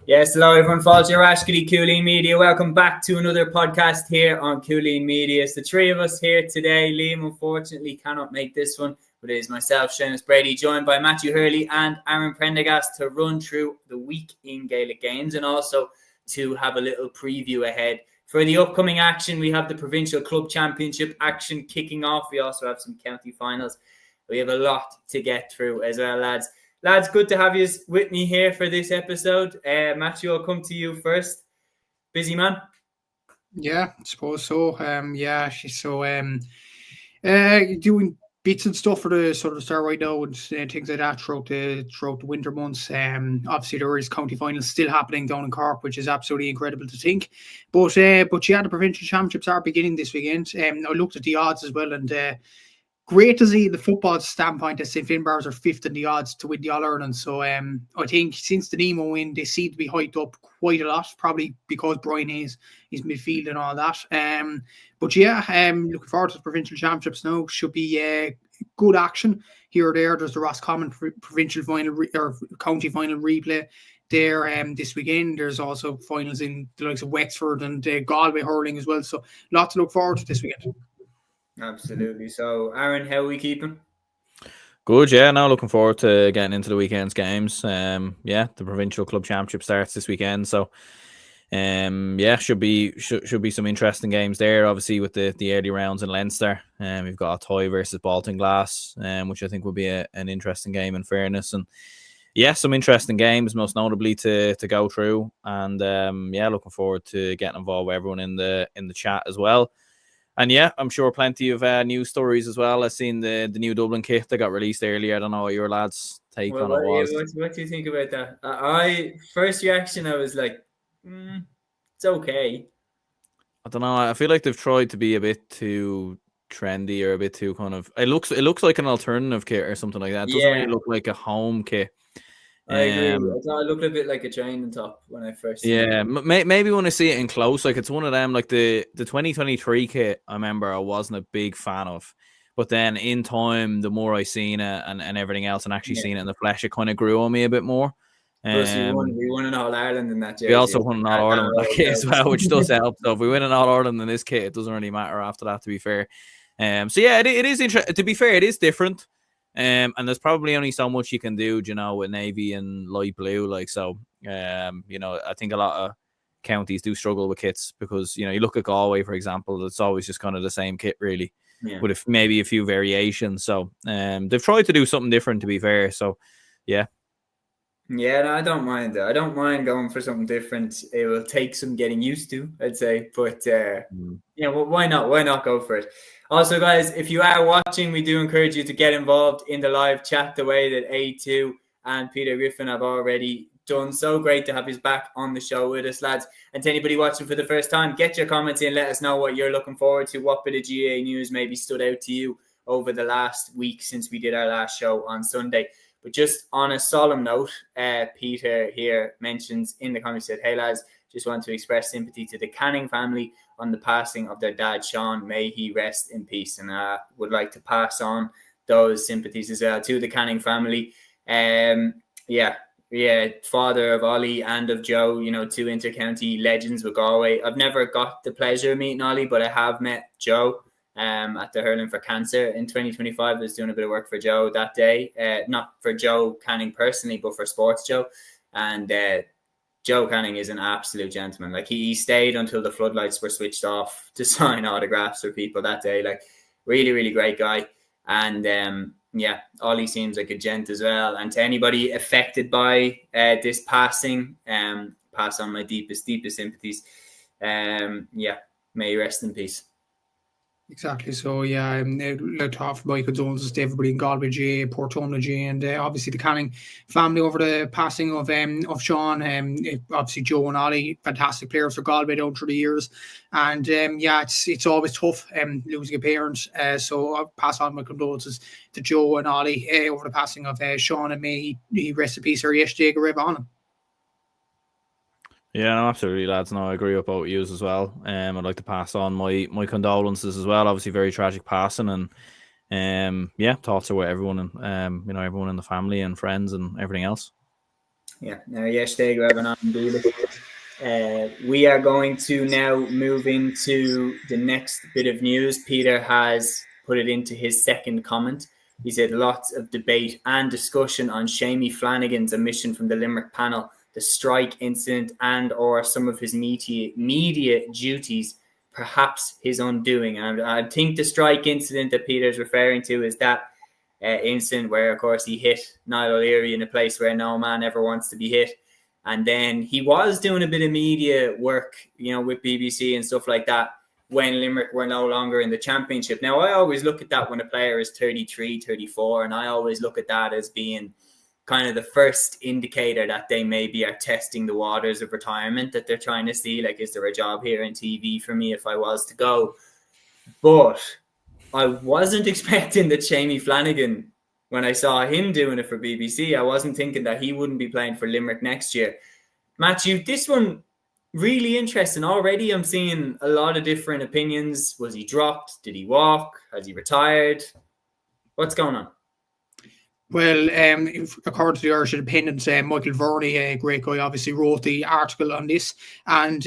Yes, hello everyone. Fáilte Rashkity, Cúilín Media. Welcome back to another podcast here on Cúilín Media. It's the three of us here today. Liam unfortunately cannot make this one, but it is myself, Seamus Brady, joined by Matthew Hurley and Aaron Prendergast to run through the week in Gaelic games and also to have a little preview ahead. For the upcoming action, we have the Provincial Club Championship action kicking off. We also have some county finals. We have a lot to get through as well, lads. Lads, good to have you with me here for this episode. Matthew, I'll come to you first. Busy man? Yeah, I suppose so. She's doing bits and stuff for the sort of start right now and things like that throughout the winter months. Obviously there is county finals still happening down in Cork, which is absolutely incredible to think. But yeah, the provincial championships are beginning this weekend. I looked at the odds as well, and great to see the football standpoint that St. Finbarrs are fifth in the odds to win the All-Ireland. So I think since the Nemo win, they seem to be hyped up quite a lot, probably because Brian Hayes is midfield and all that. Looking forward to the provincial championships now. Should be good action here or there. There's the Roscommon provincial final or county final replay there this weekend. There's also finals in the likes of Wexford and Galway hurling as well. So lots to look forward to this weekend. Absolutely. So, Aaron, how are we keeping? Good, yeah. Now looking forward to getting into the weekend's games. The Provincial Club Championship starts this weekend, so should be some interesting games there. Obviously, with the early rounds in Leinster, we've got Toy versus Baltinglass, which I think will be an interesting game. In fairness, and some interesting games, most notably to go through. And looking forward to getting involved with everyone in the chat as well. And I'm sure plenty of news stories as well. I've seen the new Dublin kit that got released earlier. I don't know what your lads' take on it was. What do you think about that? First reaction, I was like, it's okay. I don't know. I feel like they've tried to be a bit too trendy or a bit too kind of. It looks like an alternative kit or something like that. It doesn't really look like a home kit. I agree. I thought it looked a bit like a training top when I first seen it. Maybe when I see it in close, like it's one of them, like the 2023 kit, I remember I wasn't a big fan of. But then in time, the more I seen it and everything else and actually seen it in the flesh, it kind of grew on me a bit more. Plus we won an All-Ireland in that jersey. We also won an All-Ireland in that kit as well, which does help. So if we win an All-Ireland in this kit, it doesn't really matter after that, to be fair. It is interesting. To be fair, it is different. And there's probably only so much you can do, with navy and light blue. I think a lot of counties do struggle with kits because, you look at Galway, for example, it's always just kind of the same kit, really, with maybe a few variations. So they've tried to do something different, to be fair. So, yeah. Yeah, no, I don't mind that. I don't mind going for something different. It will take some getting used to, I'd say. But, why not? Why not go for it? Also, guys, if you are watching, we do encourage you to get involved in the live chat the way that A2 and Peter Griffin have already done. So great to have you back on the show with us, lads. And to anybody watching for the first time, get your comments in. Let us know what you're looking forward to. What bit of GA news maybe stood out to you over the last week since we did our last show on Sunday. But just on a solemn note, Peter here mentions in the comments, said, "Hey lads, just want to express sympathy to the Canning family on the passing of their dad, Sean. May he rest in peace." And I would like to pass on those sympathies as well to the Canning family. Father of Ollie and of Joe, two inter-county legends with Galway. I've never got the pleasure of meeting Ollie, but I have met Joe at the Hurling for Cancer in 2025. I was doing a bit of work for Joe that day. Not for Joe Canning personally, but for Sports Joe. And Joe Canning is an absolute gentleman. Like he stayed until the floodlights were switched off to sign autographs for people that day. Like really, really great guy. And Ollie seems like a gent as well. And to anybody affected by this passing, pass on my deepest sympathies. May you rest in peace. Exactly. So, I'd like to offer my condolences to everybody in Galway GA, Portona GA, and obviously the Canning family over the passing of Sean. Obviously, Joe and Ollie, fantastic players for Galway down through the years. And, it's always tough losing a parent. So I'll pass on my condolences to Joe and Ollie over the passing of Sean, and may he rest in peace or yesterday go on him. Yeah, no, absolutely, lads. No, I agree with both you as well. I'd like to pass on my condolences as well. Obviously, very tragic passing, and thoughts are with everyone and everyone in the family and friends and everything else. Yeah, now yesterday we're on indeed. We are going to now move into the next bit of news. Peter has put it into his second comment. He said lots of debate and discussion on Shamie Flanagan's omission from the Limerick panel, the strike incident, and or some of his media duties, perhaps his undoing. And I think the strike incident that Peter's referring to is that incident where, of course, he hit Niall O'Leary in a place where no man ever wants to be hit. And then he was doing a bit of media work, with BBC and stuff like that when Limerick were no longer in the championship. Now, I always look at that when a player is 33, 34, and I always look at that as being kind of the first indicator that they maybe are testing the waters of retirement, that they're trying to see, like, is there a job here in TV for me if I was to go? But I wasn't expecting that Shamie Flanagan, when I saw him doing it for BBC, I wasn't thinking that he wouldn't be playing for Limerick next year. Matthew, this one really interesting. Already I'm seeing a lot of different opinions. Was he dropped? Did he walk? Has he retired? What's going on? Well, according to the Irish Independent, Michael Verney, a great guy, obviously wrote the article on this. And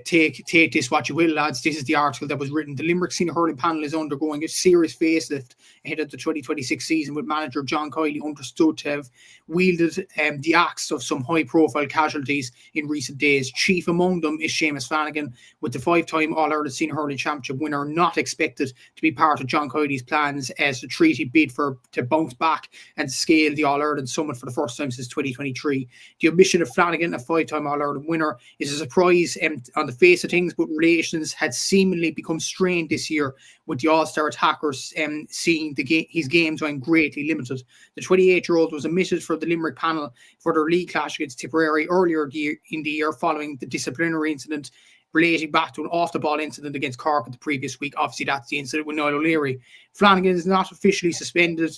take this what you will, lads. This is the article that was written. The Limerick Senior Hurling Panel is undergoing a serious facelift ahead of the 2026 season, with manager John Cúilín understood to have wielded the axe of some high-profile casualties in recent days. Chief among them is Seamus Flanagan, with the 5-time All-Ireland Senior Hurling Championship winner not expected to be part of John Cúilín's plans as the treaty bid to bounce back and scale the All-Ireland summit for the first time since 2023. The omission of Flanagan, a 5-time All-Ireland winner, is a surprise on the face of things, but relations had seemingly become strained this year, with the All-Star attackers seeing his game time greatly limited. The 28-year-old was omitted for the Limerick panel for their league clash against Tipperary earlier in the year following the disciplinary incident relating back to an off-the-ball incident against Cork the previous week. Obviously, that's the incident with Niall O'Leary. Flanagan was not officially suspended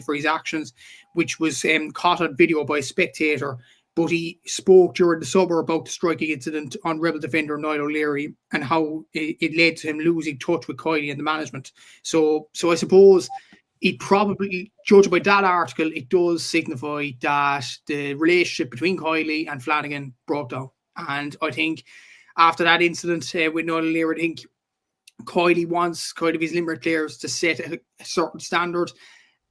for his actions, which was caught on video by a spectator, but he spoke during the summer about the striking incident on Rebel defender Niall O'Leary and how it led to him losing touch with Cúilín and the management. So I suppose it probably, judged by that article, it does signify that the relationship between Cúilín and Flanagan broke down. And I think after that incident with Niall O'Leary, I think Cúilín wants kind of his Limerick players to set a certain standard.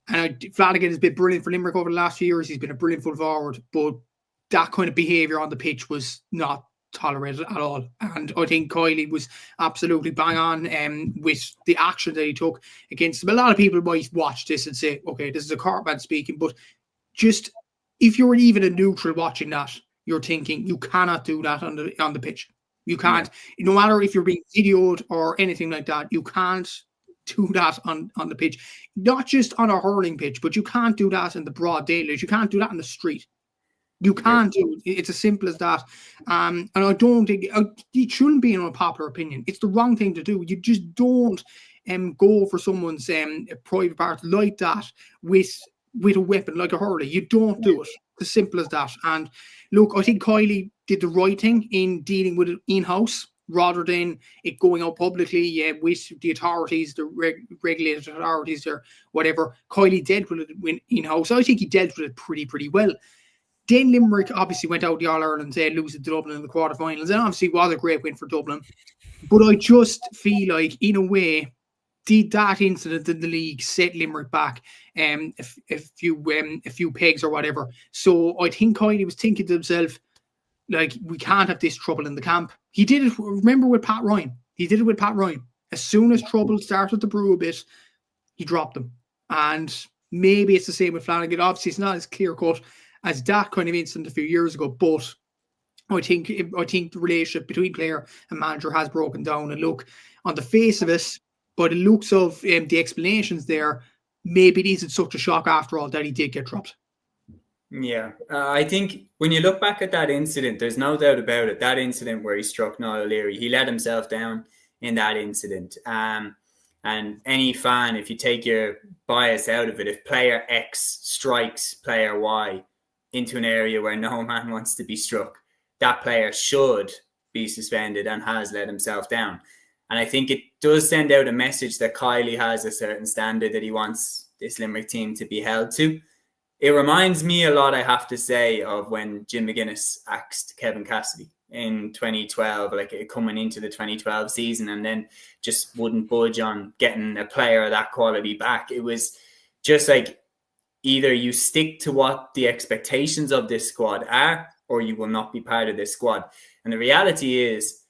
And Flanagan has been brilliant for Limerick over the last few years. He's been a brilliant full forward, but that kind of behaviour on the pitch was not tolerated at all. And I think Cúilín was absolutely bang on with the action that he took against him. A lot of people might watch this and say, okay, this is a Cork man speaking, but just if you're even a neutral watching that, you're thinking you cannot do that on the pitch. You can't, no matter if you're being videoed or anything like that, you can't do that on the pitch. Not just on a hurling pitch, but you can't do that in the broad daylight. You can't do that in the street. You can't do it. It's as simple as that. And I don't think it shouldn't be an unpopular opinion. It's the wrong thing to do. You just don't go for someone's private part like that with a weapon like a hurler. You don't do it. It's as simple as that. And look, I think Cúilín did the right thing in dealing with it in-house rather than it going out publicly with the authorities, the regulated authorities or whatever. Cúilín dealt with it in-house. I think he dealt with it pretty well. Then Limerick obviously went out the All-Ireland, losing to Dublin in the quarterfinals, and obviously it was a great win for Dublin. But I just feel like, in a way, did that incident in the league set Limerick back a few pegs or whatever. So I think Cúilín was thinking to himself, like, we can't have this trouble in the camp. He did it, remember, with Pat Ryan. He did it with Pat Ryan. As soon as trouble started to brew a bit, he dropped them. And maybe it's the same with Flanagan. Obviously, it's not as clear-cut as that kind of incident a few years ago, but I think the relationship between player and manager has broken down. And look, on the face of it, by the looks of the explanations there, maybe it isn't such a shock after all that he did get dropped. Yeah, I think when you look back at that incident, there's no doubt about it. That incident where he struck Niall O'Leary, he let himself down in that incident. And any fan, if you take your bias out of it, if player X strikes player Y into an area where no man wants to be struck, that player should be suspended and has let himself down. And I think it does send out a message that Cúilín has a certain standard that he wants this Limerick team to be held to. it reminds me a lot, I have to say, of when Jim McGuinness axed Kevin Cassidy in 2012, like coming into the 2012 season, and then just wouldn't budge on getting a player of that quality back. It was just like, either you stick to what the expectations of this squad are, or you will not be part of this squad. And the reality is,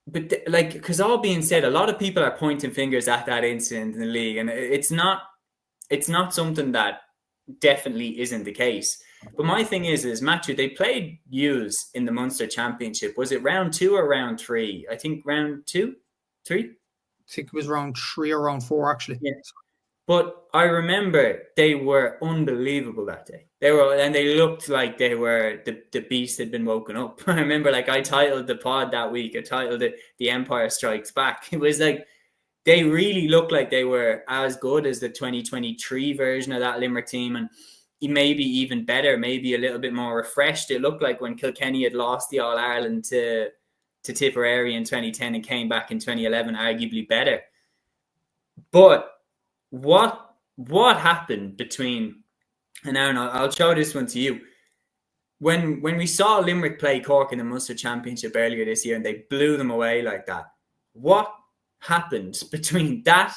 but because all being said, a lot of people are pointing fingers at that incident in the league, and it's not something that definitely isn't the case. But my thing is Matthew, they played Hughes in the Munster Championship. Was it round 2 or round 3? I think round 2, 3. I think it was round 3 or round 4, actually. Yeah. But I remember they were unbelievable that day. They looked like they were the beast had been woken up. I remember, like, I titled the pod that week. I titled it "The Empire Strikes Back." It was like they really looked like they were as good as the 2023 version of that Limerick team, and maybe even better, maybe a little bit more refreshed. It looked like when Kilkenny had lost the All-Ireland to Tipperary in 2010 and came back in 2011, arguably better. But what happened between, and Aaron, I'll show this one to you. When we saw Limerick play Cork in the Munster Championship earlier this year and they blew them away like that, what happened between that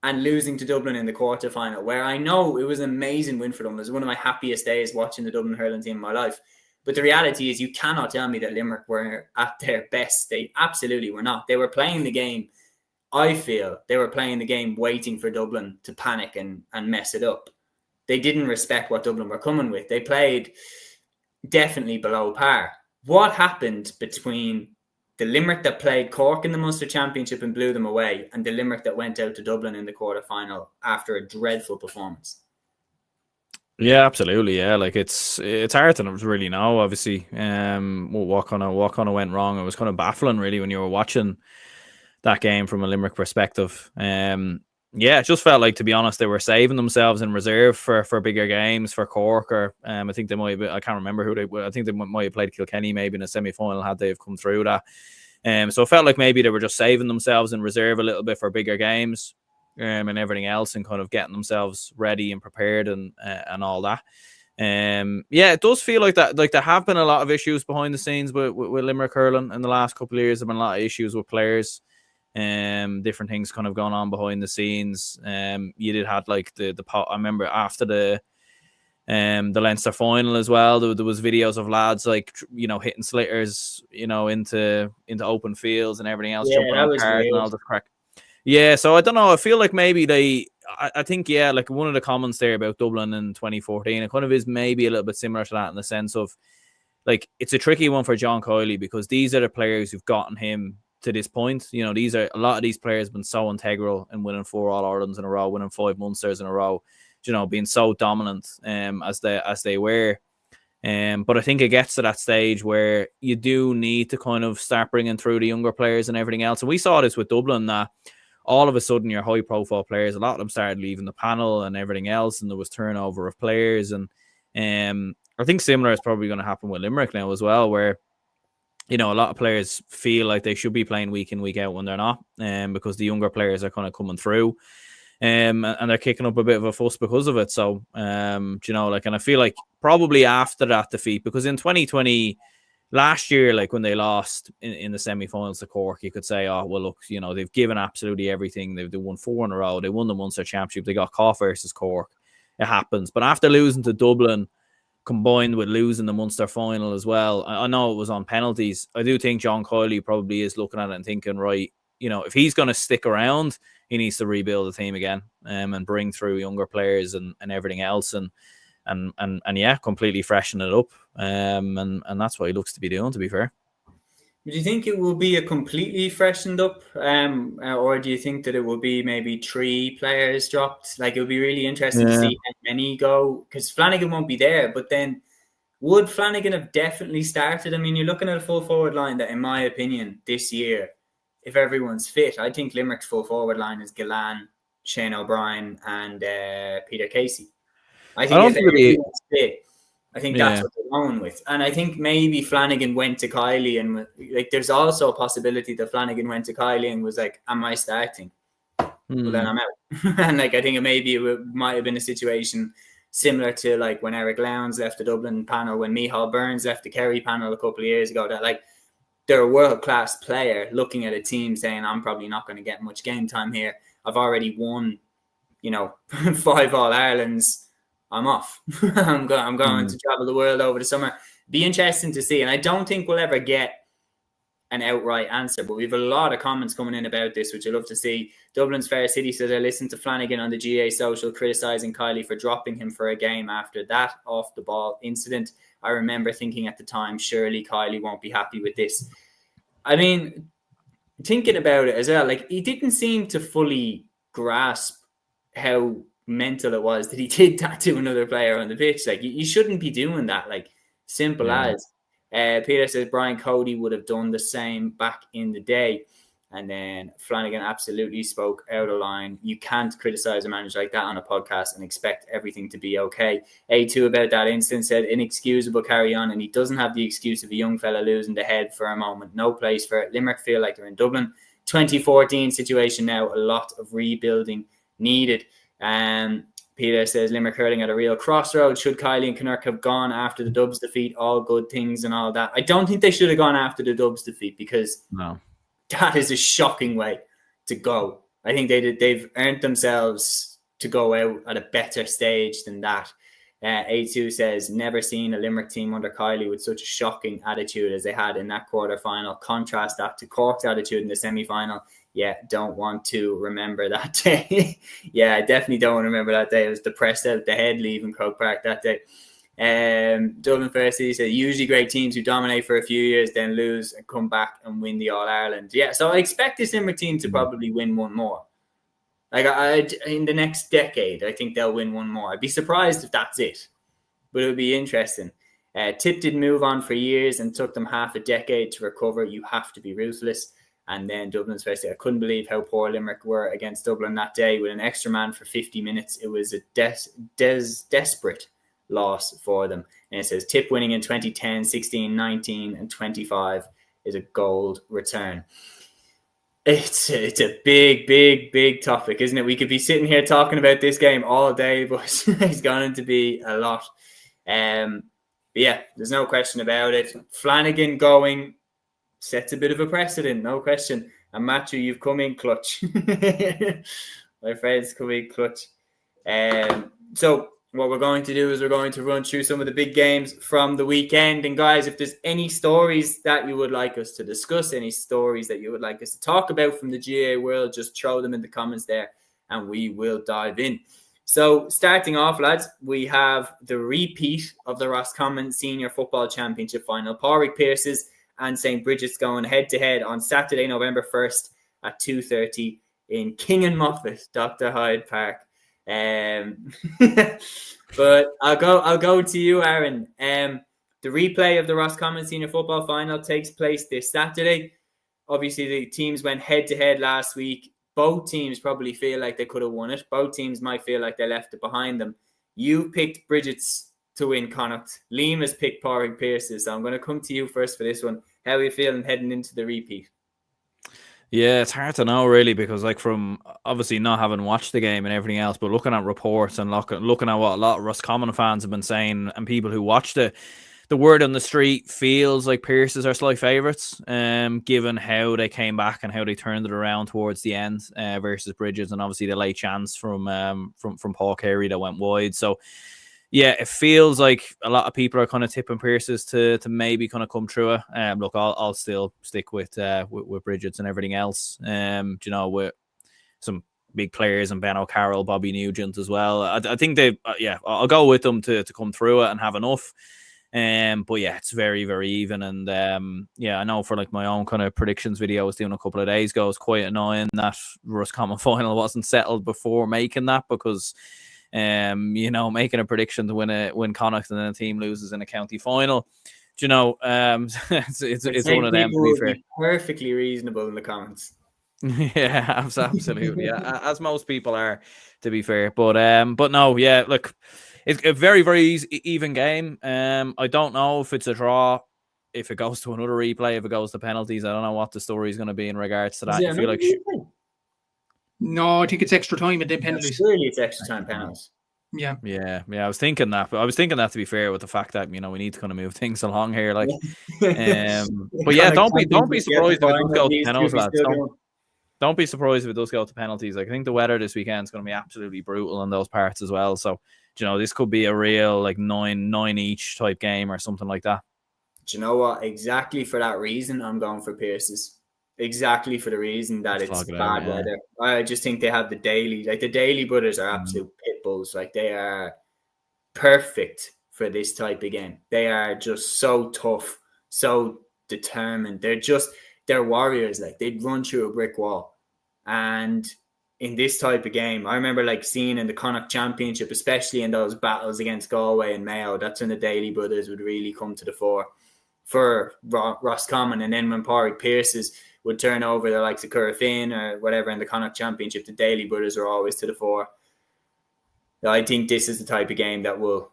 and losing to Dublin in the quarterfinal, where I know it was an amazing win for them? It was one of my happiest days watching the Dublin hurling team in my life. But the reality is, you cannot tell me that Limerick were at their best. They absolutely were not. They were playing the game, I feel, they were playing the game waiting for Dublin to panic and mess it up. They didn't respect what Dublin were coming with. They played definitely below par. What happened between the Limerick that played Cork in the Munster Championship and blew them away, and the Limerick that went out to Dublin in the quarterfinal after a dreadful performance? Yeah, absolutely. Yeah, like it's hard to really know, obviously, what kind of went wrong. It was kind of baffling, really, when you were watching that game from a Limerick perspective. Yeah, it just felt like, to be honest, they were saving themselves in reserve for bigger games for Cork, or I think they might have, I can't remember who I think they might have played Kilkenny maybe in a semi-final had they have come through that. So it felt like maybe they were just saving themselves in reserve a little bit for bigger games, and everything else, and kind of getting themselves ready and prepared and all that. Yeah, it does feel like that. Like, there have been a lot of issues behind the scenes with Limerick hurling in the last couple of years. There have been a lot of issues with players. Different things kind of going on behind the scenes. You did have like the I remember after the Leinster final as well, there was videos of lads, like, you know, hitting slitters, you know, into open fields and everything else, jumping on cars and all the crack. Yeah, so I don't know. I feel like maybe I think, yeah, like one of the comments there about Dublin in 2014, it kind of is maybe a little bit similar to that, in the sense of, like, it's a tricky one for John Cúilín, because these are the players who've gotten him to this point. You know, a lot of these players have been so integral in winning 4 All-Irelands in a row, winning 5 Munsters in a row, you know, being so dominant as they were. But I think it gets to that stage where you do need to kind of start bringing through the younger players and everything else. And we saw this with Dublin, that all of a sudden your high-profile players, a lot of them started leaving the panel and everything else, and there was turnover of players. And I think similar is probably going to happen with Limerick now as well, where, you know, a lot of players feel like they should be playing week in, week out when they're not, because the younger players are kind of coming through, and they're kicking up a bit of a fuss because of it. So, you know, like, and I feel like probably after that defeat, because in 2020, last year, like when they lost in the semi-finals to Cork, you could say, oh, well, look, you know, they've given absolutely everything. They won 4 in a row. They won the Munster Championship. They got caught versus Cork. It happens. But after losing to Dublin, combined with losing the Munster final as well, I know it was on penalties. I do think John Cúilín probably is looking at it and thinking, right, you know, if he's going to stick around, he needs to rebuild the team again, and bring through younger players and everything else, and yeah, completely freshen it up. And that's what he looks to be doing, to be fair. Do you think it will be a completely freshened up, or do you think that it will be maybe 3 players dropped? Like, it would be really interesting to see how many go, because Flanagan won't be there. But then, would Flanagan have definitely started? I mean, you're looking at a full forward line that, in my opinion, this year, if everyone's fit, I think Limerick's full forward line is Gillan, Shane O'Brien, and Peter Casey. I think if everyone's fit, I think that's what they're going with. And I think maybe Flanagan went to Cúilín, and, like, there's also a possibility that Flanagan went to Cúilín and was like, am I starting? Well, then I'm out. And, like, I think it might have been a situation similar to like when Eric Lowndes left the Dublin panel, when Micheál Burns left the Kerry panel a couple of years ago, that like they're a world-class player looking at a team saying, I'm probably not going to get much game time here. I've already won, 5 All-Irelands. I'm off. I'm going to travel the world over the summer. Be interesting to see. And I don't think we'll ever get an outright answer, but we have a lot of comments coming in about this, which I love to see. Dublin's Fair City says, I listened to Flanagan on the GA social criticising Kylie for dropping him for a game after that off-the-ball incident. I remember thinking at the time, surely Kylie won't be happy with this. I mean, thinking about it as well, like he didn't seem to fully grasp how mental it was that he did that to another player on the pitch. Like you shouldn't be doing that. Like simple as. Peter says Brian Cody would have done the same back in the day. And then Flanagan absolutely spoke out of line. You can't criticize a manager like that on a podcast and expect everything to be okay. A2 about that instance said inexcusable carry on, and he doesn't have the excuse of a young fella losing the head for a moment. No place for it. Limerick feel like they're in Dublin. 2014 situation now, a lot of rebuilding needed. Peter says Limerick hurling at a real crossroads. Should Kylie and Kinnerk have gone after the Dubs defeat? All good things and all that. I don't think they should have gone after the Dubs defeat, because that is a shocking way to go. I think they've earned themselves to go out at a better stage than that. A2 says, never seen a Limerick team under Kylie with such a shocking attitude as they had in that quarter-final. Contrast that to Cork's attitude in the semi-final. Yeah, don't want to remember that day. Yeah, I definitely don't want to remember that day. I was depressed out the head leaving Croke Park that day. Dublin Fair City said, usually great teams who dominate for a few years, then lose and come back and win the All-Ireland. Yeah, so I expect this Limerick team to probably win one more. Like in the next decade, I think they'll win one more. I'd be surprised if that's it, but it would be interesting. Tip didn't move on for years and took them half a decade to recover. You have to be ruthless. And then Dublin's Fair City, I couldn't believe how poor Limerick were against Dublin that day with an extra man for 50 minutes. It was a desperate loss for them. And it says Tip winning in 2010, 16, 19 and 25 is a gold return. It's a big topic, isn't it? We could be sitting here talking about this game all day, but it's going to be a lot. But yeah, there's no question about it. Flanagan going sets a bit of a precedent, no question. And Matthew, you've come in clutch. My friends come in clutch. So what we're going to do is we're going to run through some of the big games from the weekend. And guys, if there's any stories that you would like us to discuss, any stories that you would like us to talk about from the GA world, just throw them in the comments there and we will dive in. So starting off, lads, we have the repeat of the Roscommon Senior Football Championship final. Pádraig Pearses and St. Bridget's going head-to-head on Saturday, November 1st at 2:30 in King and Muffet, Dr. Hyde Park. But I'll go to you, Aaron. The replay of the Roscommon Senior Football Final takes place this Saturday. Obviously, the teams went head-to-head last week. Both teams probably feel like they could have won it. Both teams might feel like they left it behind them. You picked Bridget's to win Connacht. Liam has picked Pádraig Pearses. So I'm going to come to you first for this one. How are you feeling heading into the repeat? Yeah, it's hard to know really, because like from obviously not having watched the game and everything else, but looking at reports and looking at what a lot of Roscommon fans have been saying and people who watched it, the word on the street feels like Pearses are slight favourites, given how they came back and how they turned it around towards the end versus Bridges, and obviously the late chance from Paul Carey that went wide. So yeah, it feels like a lot of people are kind of tipping Pearses to maybe kind of come through it. Look, I'll still stick with Bridget's and everything else. With some big players and Ben O'Carroll, Bobby Nugent as well. I think I'll go with them to come through it and have enough. But yeah, it's very, very even. And I know for like my own kind of predictions video I was doing a couple of days ago, it's quite annoying that Roscommon final wasn't settled before making that, because making a prediction to win Connacht and then a team loses in a county final, it's one of them, to be fair. Perfectly reasonable in the comments. Yeah, absolutely. Yeah, as most people are, to be fair. But no, yeah, look, it's a very, very even game. I don't know if it's a draw, if it goes to another replay, if it goes to penalties. I don't know what the story is going to be in regards to that. I feel like no, I think it's extra time and then penalties. Surely it's extra time penalties. Yeah. I was thinking that, but I was thinking that, to be fair, with the fact that we need to kind of move things along here, like. But yeah, don't be surprised if it does go to penalties, lads. Don't be surprised if it does go to penalties. Like, I think the weather this weekend is going to be absolutely brutal in those parts as well. So, this could be a real like 9 each type game or something like that. Do you know what? Exactly for that reason, I'm going for Pierce's. Exactly for the reason that it's bad weather. I just think they have the Daly. Like, the Daly brothers are absolute pit bulls. Like, they are perfect for this type of game. They are just so tough, so determined. They're warriors. Like, they'd run through a brick wall. And in this type of game, I remember like seeing in the Connacht Championship, especially in those battles against Galway and Mayo, that's when the Daly brothers would really come to the fore for Roscommon. And then when Pádraig Pearses would turn over the likes of Currafin or whatever in the Connacht Championship, the Daly brothers are always to the fore. I think this is the type of game that will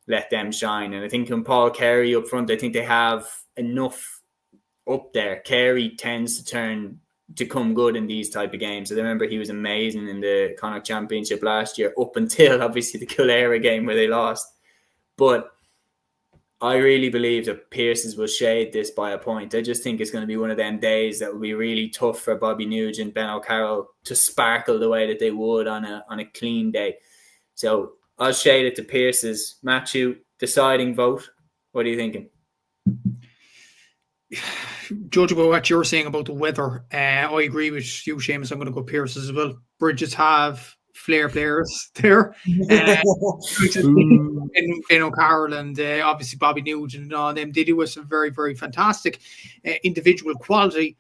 let them shine. And I think when Paul Carey up front, I think they have enough up there. Carey tends to come good in these type of games. I remember he was amazing in the Connacht Championship last year, up until obviously the Kildare game where they lost. But I really believe that Pearses will shade this by a point. I just think it's going to be one of them days that will be really tough for Bobby Nugent, Ben O'Carroll to sparkle the way that they would on a clean day. So I'll shade it to Pearses. Matthew, deciding vote. What are you thinking? Judging by what you're saying about the weather, I agree with you, Seamus. I'm going to go Pearses as well. Bridges have flair players there. Ben O'Carroll and obviously Bobby Nugent and all them. They do have some very, very fantastic individual quality.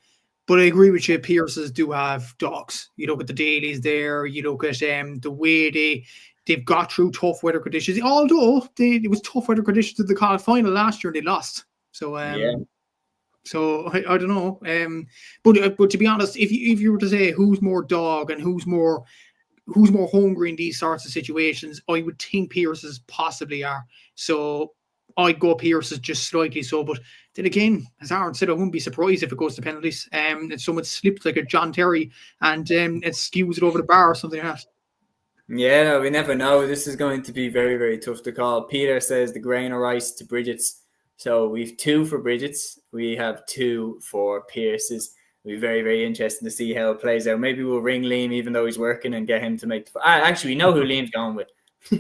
But I agree with you, Pearses do have dogs. You look at the Dailies there. You look at the way they've got through tough weather conditions. Although it was tough weather conditions in the Connacht final last year and they lost. So So I don't know. But to be honest, if you were to say who's more dog and who's more hungry in these sorts of situations, I would think Pearses possibly are. So I'd go Pearses just slightly so. But then again, as Aaron said, I wouldn't be surprised if it goes to penalties. If someone slips like a John Terry and it skews it over the bar or something like that. Yeah, we never know. This is going to be very, very tough to call. Peter says the grain of rice to Bridget's. So we've 2 for Bridget's. We have 2 for Pearses. It'll be very, very interesting to see how it plays out. Maybe we'll ring Liam, even though he's working, and get him to make the... Actually, we know who Liam's going with. He's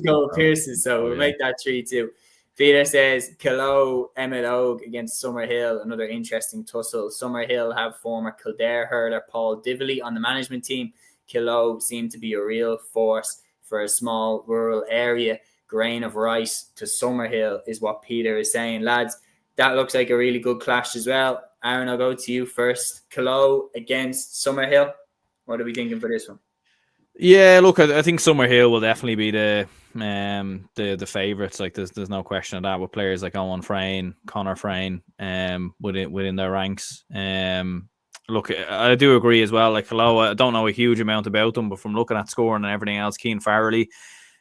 going with Pearses, so we'll make that 3-2. Peter says Kilo, Emmett Og against Summerhill. Another interesting tussle. Summerhill have former Kildare hurler Paul Dively on the management team. Kilo seemed to be a real force for a small rural area. Grain of rice to Summerhill is what Peter is saying. Lads, that looks like a really good clash as well. Aaron, I'll go to you first. Kilo against Summerhill. What are we thinking for this one? Yeah, look, I think Summerhill will definitely be the favourites. Like, there's no question of that, with players like Owen Frayne, Conor Frayne, within their ranks. Look, I do agree as well. Like, Kilo, I don't know a huge amount about them, but from looking at scoring and everything else, Cian Farrelly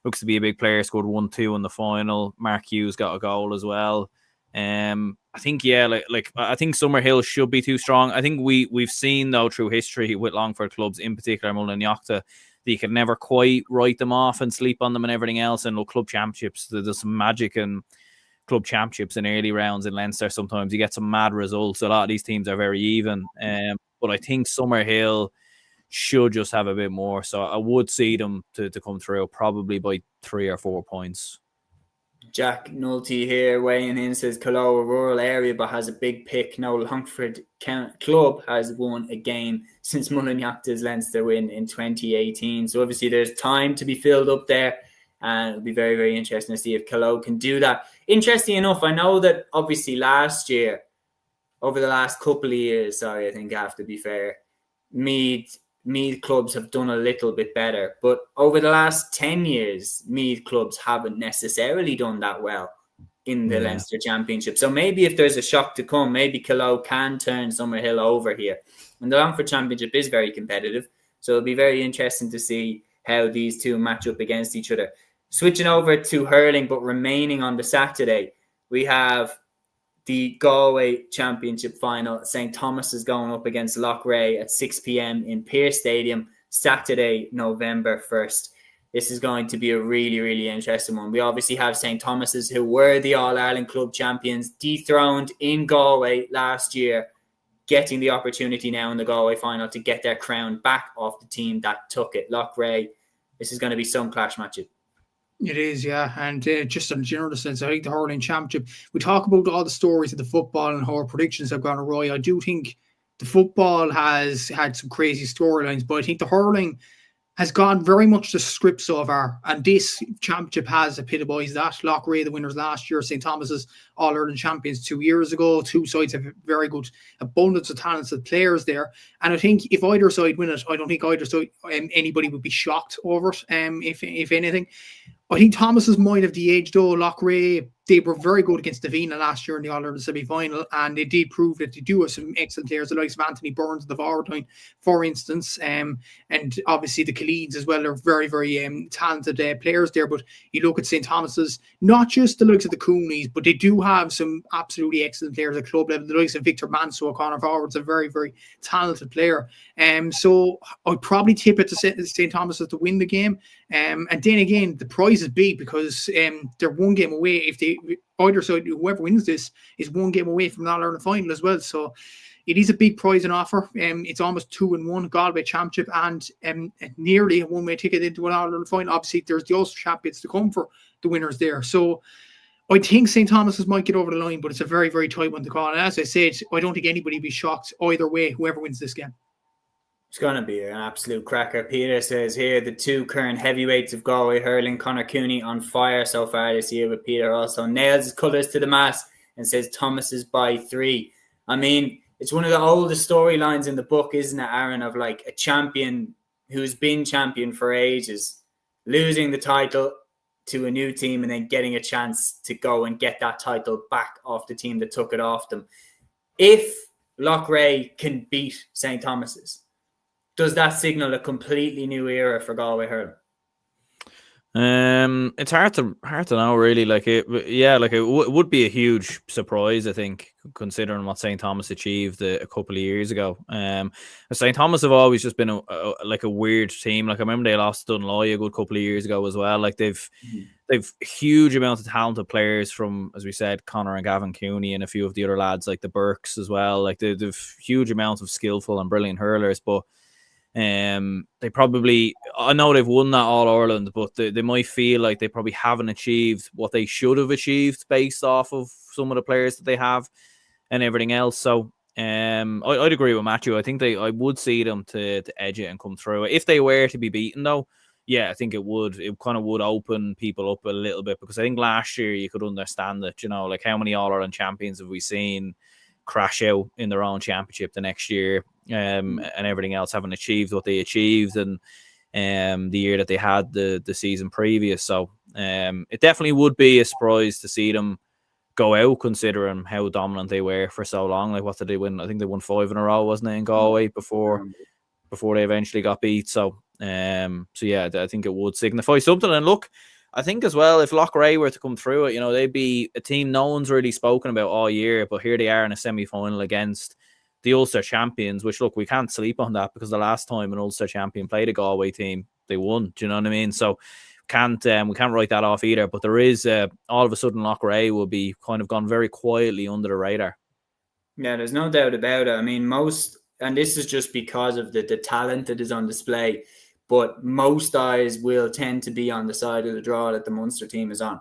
looks to be a big player. Scored 1-2 in the final. Mark Hughes got a goal as well. I think I think Summerhill should be too strong. I think we've seen though through history with Longford clubs, in particular Mullinachta, that you can never quite write them off and sleep on them and everything else. And look, club championships, there's some magic in club championships in early rounds in Leinster. Sometimes you get some mad results. A lot of these teams are very even. But I think Summerhill should just have a bit more. So I would see them to come through probably by 3 or 4 points. Jack Nolte here weighing in, says Kilo, a rural area, but has a big pick. No Longford club has won a game since Mullinachta's Leinster win in 2018. So obviously there's time to be filled up there, and it'll be very, very interesting to see if Kilo can do that. Interesting enough, I know that obviously last year, over the last couple of years, I think I have to be fair, Meath clubs have done a little bit better, but over the last 10 years, Meath clubs haven't necessarily done that well in the Leinster Championship. So maybe if there's a shock to come, maybe Kilo can turn Summerhill over here. And the Longford Championship is very competitive, so it'll be very interesting to see how these two match up against each other. Switching over to hurling, but remaining on the Saturday, we have the Galway Championship final. St. Thomas is going up against Loughrea at 6 p.m. in Pearse Stadium, Saturday, November 1st. this is going to be a really, really interesting one. We obviously have St. Thomas's, who were the All-Ireland Club champions, dethroned in Galway last year, getting the opportunity now in the Galway final to get their crown back off the team that took it. Loughrea, this is going to be some clash matchup. It is, yeah. And just in a general sense, I think the hurling championship, we talk about all the stories of the football and how our predictions have gone awry. I do think the football has had some crazy storylines, but I think the hurling has gone very much the script so far, and this championship has epitomised that. Loughrea, the winners last year, St. Thomas's All-Ireland champions 2 years ago. Two sides have very good abundance of talented players there, and I think if either side win it, I don't think either side anybody would be shocked over it. If anything, I think Thomas's might have the edge though. Loughrea, they were very good against Davina last year in the All-Ireland semi-final, and they did prove that they do have some excellent players, the likes of Anthony Burns in the forward line, for instance, and obviously the Cúilíns as well are very, very talented players there. But you look at St. Thomas's, not just the likes of the Coonies, but they do have some absolutely excellent players at club level. The likes of Victor Manso, Conor Forward's a very, very talented player. So I'd probably tip it to St. Thomas's to win the game. And then again, the prize is big because they're one game away. If they either side, whoever wins this is one game away from the All-Ireland final as well. So it is a big prize and offer. It's almost 2-1 Galway championship and nearly a one-way ticket into an All-Ireland final. Obviously, there's the Ulster champions to come for the winners there. So I think St. Thomas's might get over the line, but it's a very, very tight one to call. And as I said, I don't think anybody will be shocked either way, whoever wins this game. It's going to be an absolute cracker. Peter says here, the two current heavyweights of Galway hurling, Conor Cooney, on fire so far this year. But Peter also nails his colours to the mast and says Thomas's by 3. I mean, it's one of the oldest storylines in the book, isn't it, Aaron, of like a champion who's been champion for ages, losing the title to a new team and then getting a chance to go and get that title back off the team that took it off them. If Loughrea can beat St. Thomas's, does that signal a completely new era for Galway hurling? It's hard to know really. It would be a huge surprise, I think, considering what St. Thomas achieved a couple of years ago. St. Thomas have always just been a weird team. Like I remember they lost Dunloy a good couple of years ago as well. Like they've huge amount of talented players from, as we said, Conor and Gavin Cooney and a few of the other lads like the Burks as well. Like they've huge amounts of skillful and brilliant hurlers, but they probably, I know they've won that All-Ireland, but they might feel like they probably haven't achieved what they should have achieved based off of some of the players that they have and everything else. So I'd agree with Matthew. I think I would see them to edge it and come through. If they were to be beaten though, yeah, I think it kind of would open people up a little bit, because I think last year you could understand that, like how many All-Ireland champions have we seen crash out in their own championship the next year, and everything else, haven't achieved what they achieved and the year that they had the season previous. So it definitely would be a surprise to see them go out, considering how dominant they were for so long. Like, what did they win? I think they won 5 in a row, wasn't it, in Galway before they eventually got beat. So yeah, I think it would signify something. And look, I think as well, if Loughrea were to come through it, they'd be a team no one's really spoken about all year, but here they are in a semi-final against the Ulster champions, which, look, we can't sleep on that, because the last time an Ulster champion played a Galway team, they won. Do you know what I mean? So we can't write that off either. But there is, all of a sudden, Loughrea will be kind of gone very quietly under the radar. Yeah, there's no doubt about it. I mean, and this is just because of the talent that is on display, but most eyes will tend to be on the side of the draw that the Munster team is on.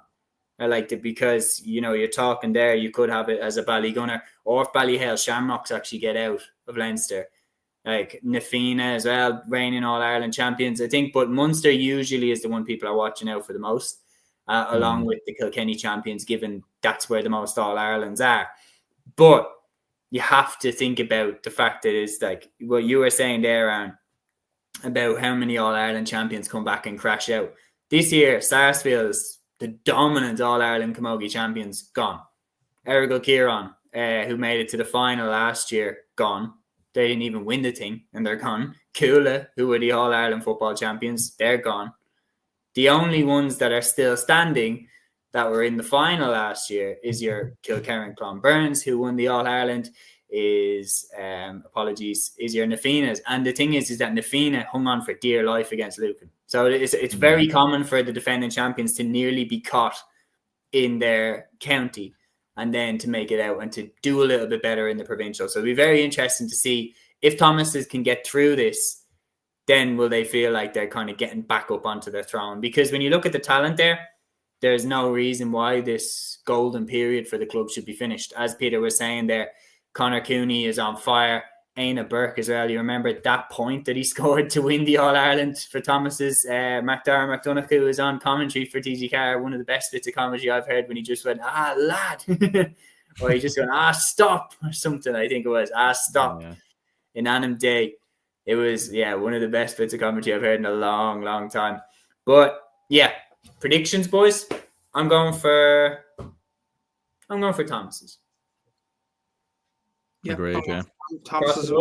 I liked it because, you're talking there, you could have it as a Ballygunner, or if Ballyhale Shamrocks actually get out of Leinster. Like Nafina as well, reigning All-Ireland champions, I think. But Munster usually is the one people are watching out for the most, along with the Kilkenny champions, given that's where the most All-Irelands are. But you have to think about the fact that it's like what you were saying there, Aaron, about how many All-Ireland champions come back and crash out. This year, Sarsfield's the dominant All-Ireland Camogie champions, gone. Errigal Kieran, who made it to the final last year, gone. They didn't even win the thing, and they're gone. Cúilín, who were the All-Ireland football champions, they're gone. The only ones that are still standing that were in the final last year is your Kilkerran Clonburns, who won the All-Ireland is your Nafinas. And the thing is that Nafina hung on for dear life against Lucan. So it's very common for the defending champions to nearly be caught in their county and then to make it out and to do a little bit better in the provincial. So it'll be very interesting to see if Thomases can get through this. Then will they feel like they're kind of getting back up onto their throne? Because when you look at the talent there, there's no reason why this golden period for the club should be finished. As Peter was saying there, Conor Cooney is on fire. Aina Burke as well. You remember that point that he scored to win the All-Ireland for Thomas's. McDara McDonagh was on commentary for TG Carr. One of the best bits of commentary I've heard, when he just went, lad. Or he just went, stop, or something, I think it was. Stop. Yeah. In Annam Day. It was, one of the best bits of commentary I've heard in a long, long time. But, predictions, boys. I'm going for Thomas's. Yeah, great, yeah. Thomas's.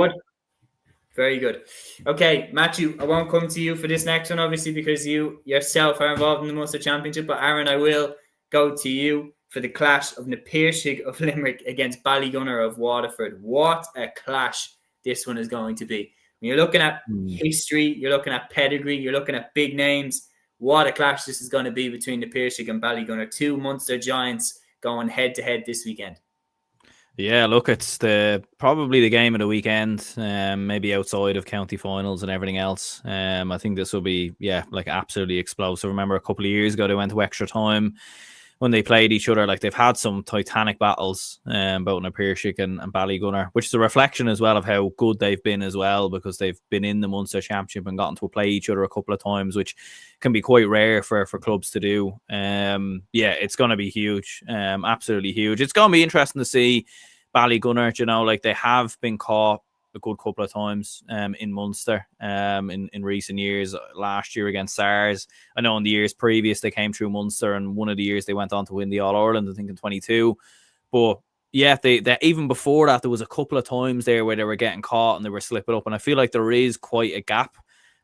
Very good. Okay, Matthew, I won't come to you for this next one, obviously, because you yourself are involved in the Munster Championship. But Aaron, I will go to you for the clash of Na Piarsaigh of Limerick against Ballygunner of Waterford. What a clash this one is going to be. When you're looking at history, you're looking at pedigree, you're looking at big names. What a clash this is going to be between Na Piarsaigh and Ballygunner. Two Munster giants going head to head this weekend. Yeah, look, it's probably the game of the weekend, maybe outside of county finals and everything else. I think this will be, absolutely explosive. Remember a couple of years ago, they went to extra time when they played each other. Like, they've had some titanic battles, both Na Piarsaigh and Ballygunner, which is a reflection as well of how good they've been as well, because they've been in the Munster Championship and gotten to play each other a couple of times, which can be quite rare for clubs to do. It's going to be huge, absolutely huge. It's going to be interesting to see Ballygunner, they have been caught a good couple of times in Munster in recent years. Last year against SARS. I know in the years previous they came through Munster, and one of the years they went on to win the All-Ireland, I think in 22. But they even before that, there was a couple of times there where they were getting caught and they were slipping up. And I feel like there is quite a gap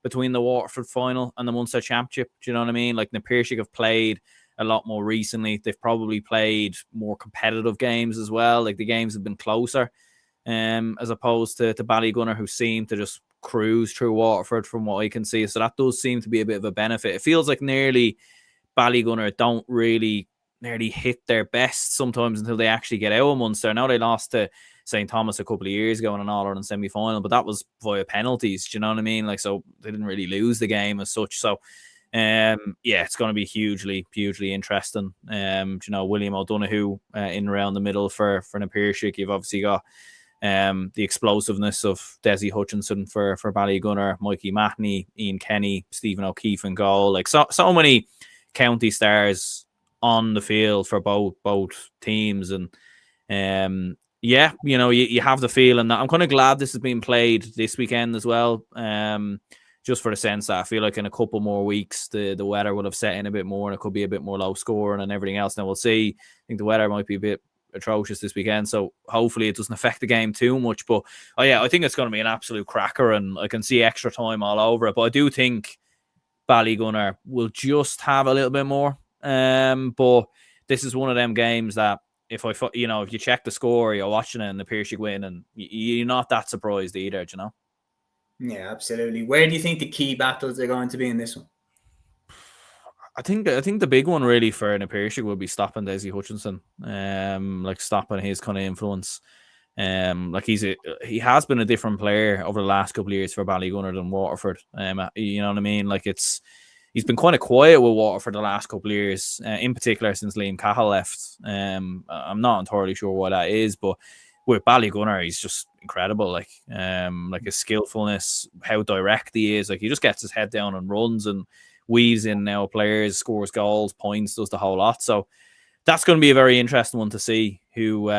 between the Waterford final and the Munster Championship. Do you know what I mean? Like, Na Piarsaigh have played a lot more recently. They've probably played more competitive games as well. Like, the games have been closer. As opposed to Ballygunner, who seem to just cruise through Waterford from what I can see. So that does seem to be a bit of a benefit. It feels like nearly Ballygunner don't really nearly hit their best sometimes until they actually get out of Munster. Now they lost to St. Thomas a couple of years ago in an All-Ireland semi-final, but that was via penalties. Do you know what I mean? Like, so they didn't really lose the game as such. So it's going to be hugely, hugely interesting. William O'Donoghue in and around the middle for Na Piarsaigh. You've obviously got the explosiveness of Desi Hutchinson for Ballygunner, Mikey Matney, Ian Kenny, Stephen O'Keefe in goal. Like, so many county stars on the field for both teams. And you have the feeling that I'm kind of glad this has been played this weekend as well. Just for the sense that I feel like in a couple more weeks the weather will have set in a bit more and it could be a bit more low scoring and everything else. Now we'll see. I think the weather might be a bit atrocious this weekend, so hopefully it doesn't affect the game too much. But I think it's going to be an absolute cracker, and I can see extra time all over it. But I do think Ballygunner will just have a little bit more. But this is one of them games that if you check the score, you're watching it and the Piarsaigh win, and you're not that surprised either. Do you know? Yeah, absolutely. Where do you think the key battles are going to be in this one? I think the big one really for Na Piarsaigh will be stopping Desi Hutchinson, stopping his kind of influence. He has been a different player over the last couple of years for Ballygunner than Waterford. You know what I mean? Like, he's been kind of quiet with Waterford the last couple of years, in particular since Liam Cahill left. I'm not entirely sure why that is, but with Ballygunner, he's just incredible. Like his skillfulness, how direct he is. Like, he just gets his head down and runs and weaves in now players, scores goals, points, does the whole lot. So that's going to be a very interesting one to see who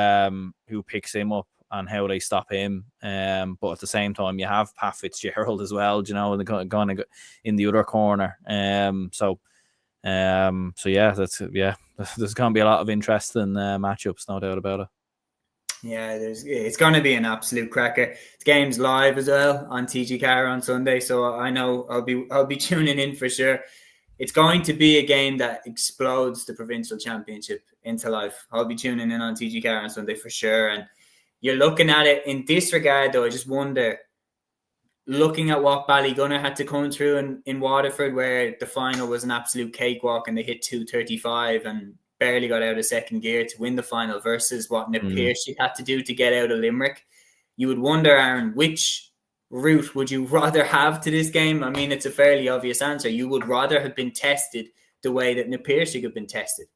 picks him up and how they stop him. But at the same time, you have Pat Fitzgerald as well, going in the other corner. There's going to be a lot of interesting matchups, no doubt about it. Yeah, it's going to be an absolute cracker. The game's live as well on TG Carr on Sunday, so I know I'll be tuning in for sure. It's going to be a game that explodes the Provincial Championship into life. I'll be tuning in on TG Carr on Sunday for sure, and you're looking at it in this regard, though. I just wonder, looking at what Ballygunner had to come through in Waterford, where the final was an absolute cakewalk and they hit 235 and barely got out of second gear to win the final, versus what Nip Piercy had to do to get out of Limerick. You would wonder, Aaron, which route would you rather have to this game? I mean, it's a fairly obvious answer. You would rather have been tested the way that Nip Piercy had been tested.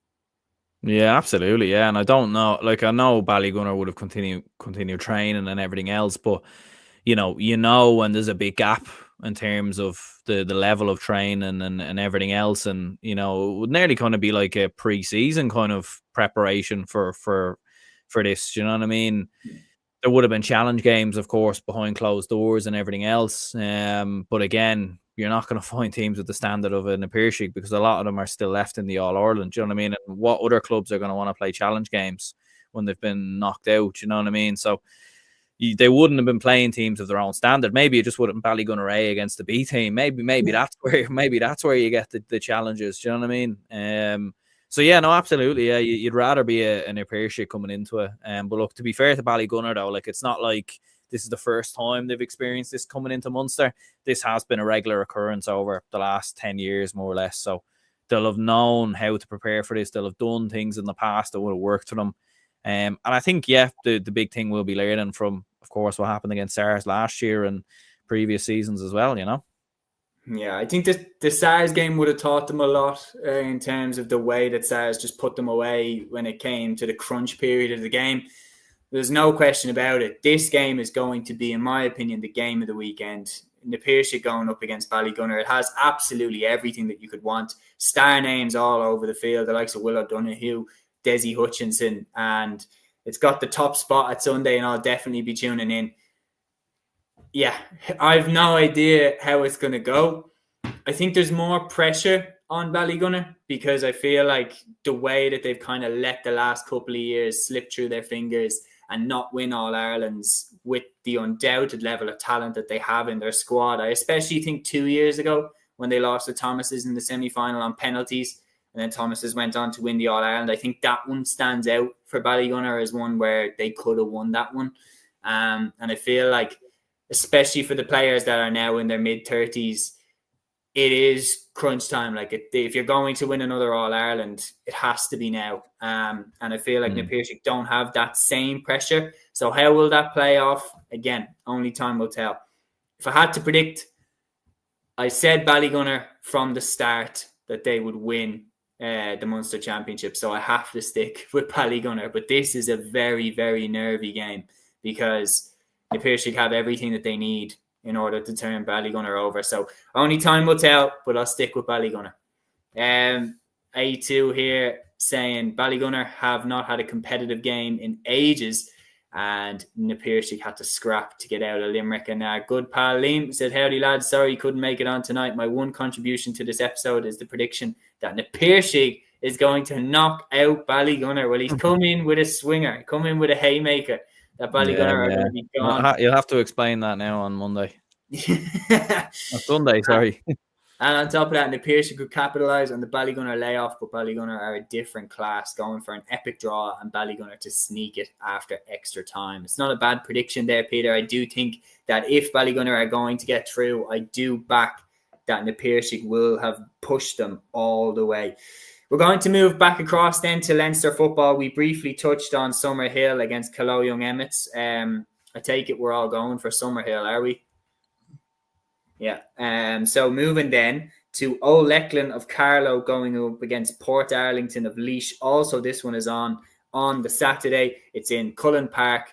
Yeah, absolutely. Yeah, and I don't know. Like, I know Ballygunner would have continued training and everything else, but you know when there's a big gap in terms of the level of training and everything else, and it would nearly kind of be like a pre-season kind of preparation for this. You know what I mean? There would have been challenge games, of course, behind closed doors and everything else. But again, you're not going to find teams with the standard of an Appearshig, because a lot of them are still left in the All-Ireland. Do you know what I mean? And what other clubs are going to want to play challenge games when they've been knocked out? You know what I mean? So they wouldn't have been playing teams of their own standard. Maybe it just would have been Ballygunner A against the B team. Maybe that's where you get the challenges. Do you know what I mean? So yeah, no, absolutely. Yeah, you'd rather be an Appearshig coming into it. But look, to be fair to Ballygunner though, like, it's not like this is the first time they've experienced this coming into Munster. This has been a regular occurrence over the last 10 years, more or less. So they'll have known how to prepare for this. They'll have done things in the past that would have worked for them. And I think, yeah, the big thing will be learning from, of course, what happened against SARS last year and previous seasons as well, Yeah, I think the SARS game would have taught them a lot in terms of the way that SARS just put them away when it came to the crunch period of the game. There's no question about it. This game is going to be, in my opinion, the game of the weekend. Nip Piercy going up against Ballygunner. It has absolutely everything that you could want. Star names all over the field, the likes of Will O'Donoghue, Desi Hutchinson, and it's got the top spot at Sunday, and I'll definitely be tuning in. Yeah, I've no idea how it's going to go. I think there's more pressure on Ballygunner, because I feel like the way that they've kind of let the last couple of years slip through their fingers and not win All-Irelands with the undoubted level of talent that they have in their squad. I especially think 2 years ago when they lost to Thomas's in the semi-final on penalties, and then Thomas's went on to win the All-Ireland. I think that one stands out for Ballygunner as one where they could have won that one. And I feel like, especially for the players that are now in their mid-30s, it is crunch time. Like, if you're going to win another All-Ireland, it has to be now. And I feel like Nip Piercy don't have that same pressure. So how will that play off? Again, only time will tell. If I had to predict, I said Ballygunner from the start that they would win the Munster Championship. So I have to stick with Ballygunner. But this is a very, very nervy game, because Nip Piercy have everything that they need in order to turn Ballygunner over. So only time will tell, but I'll stick with Ballygunner. A2 here saying Ballygunner have not had a competitive game in ages, and Nip Piercy had to scrap to get out of Limerick. And our good pal Liam said, howdy lads, sorry couldn't make it on tonight. My one contribution to this episode is the prediction that Nip Piercy is going to knock out Ballygunner. Well, he's come in with a swinger, come in with a haymaker. That Ballygunner are going to be gone. You'll have to explain that now on Monday. Sunday, sorry. And on top of that, Nip Piercy could capitalise on the Ballygunner layoff, but Ballygunner are a different class, going for an epic draw, and Ballygunner to sneak it after extra time. It's not a bad prediction there, Peter. I do think that if Ballygunner are going to get through, I do back that Nip Piercy will have pushed them all the way. We're going to move back across then to Leinster football. We briefly touched on Summerhill against Calo Young Emmets. I take it we're all going for Summerhill, are we? Yeah. So moving then to Old Lecklen of Carlow going up against Port Arlington of Laois. Also, this one is on the Saturday. It's in Cullen Park.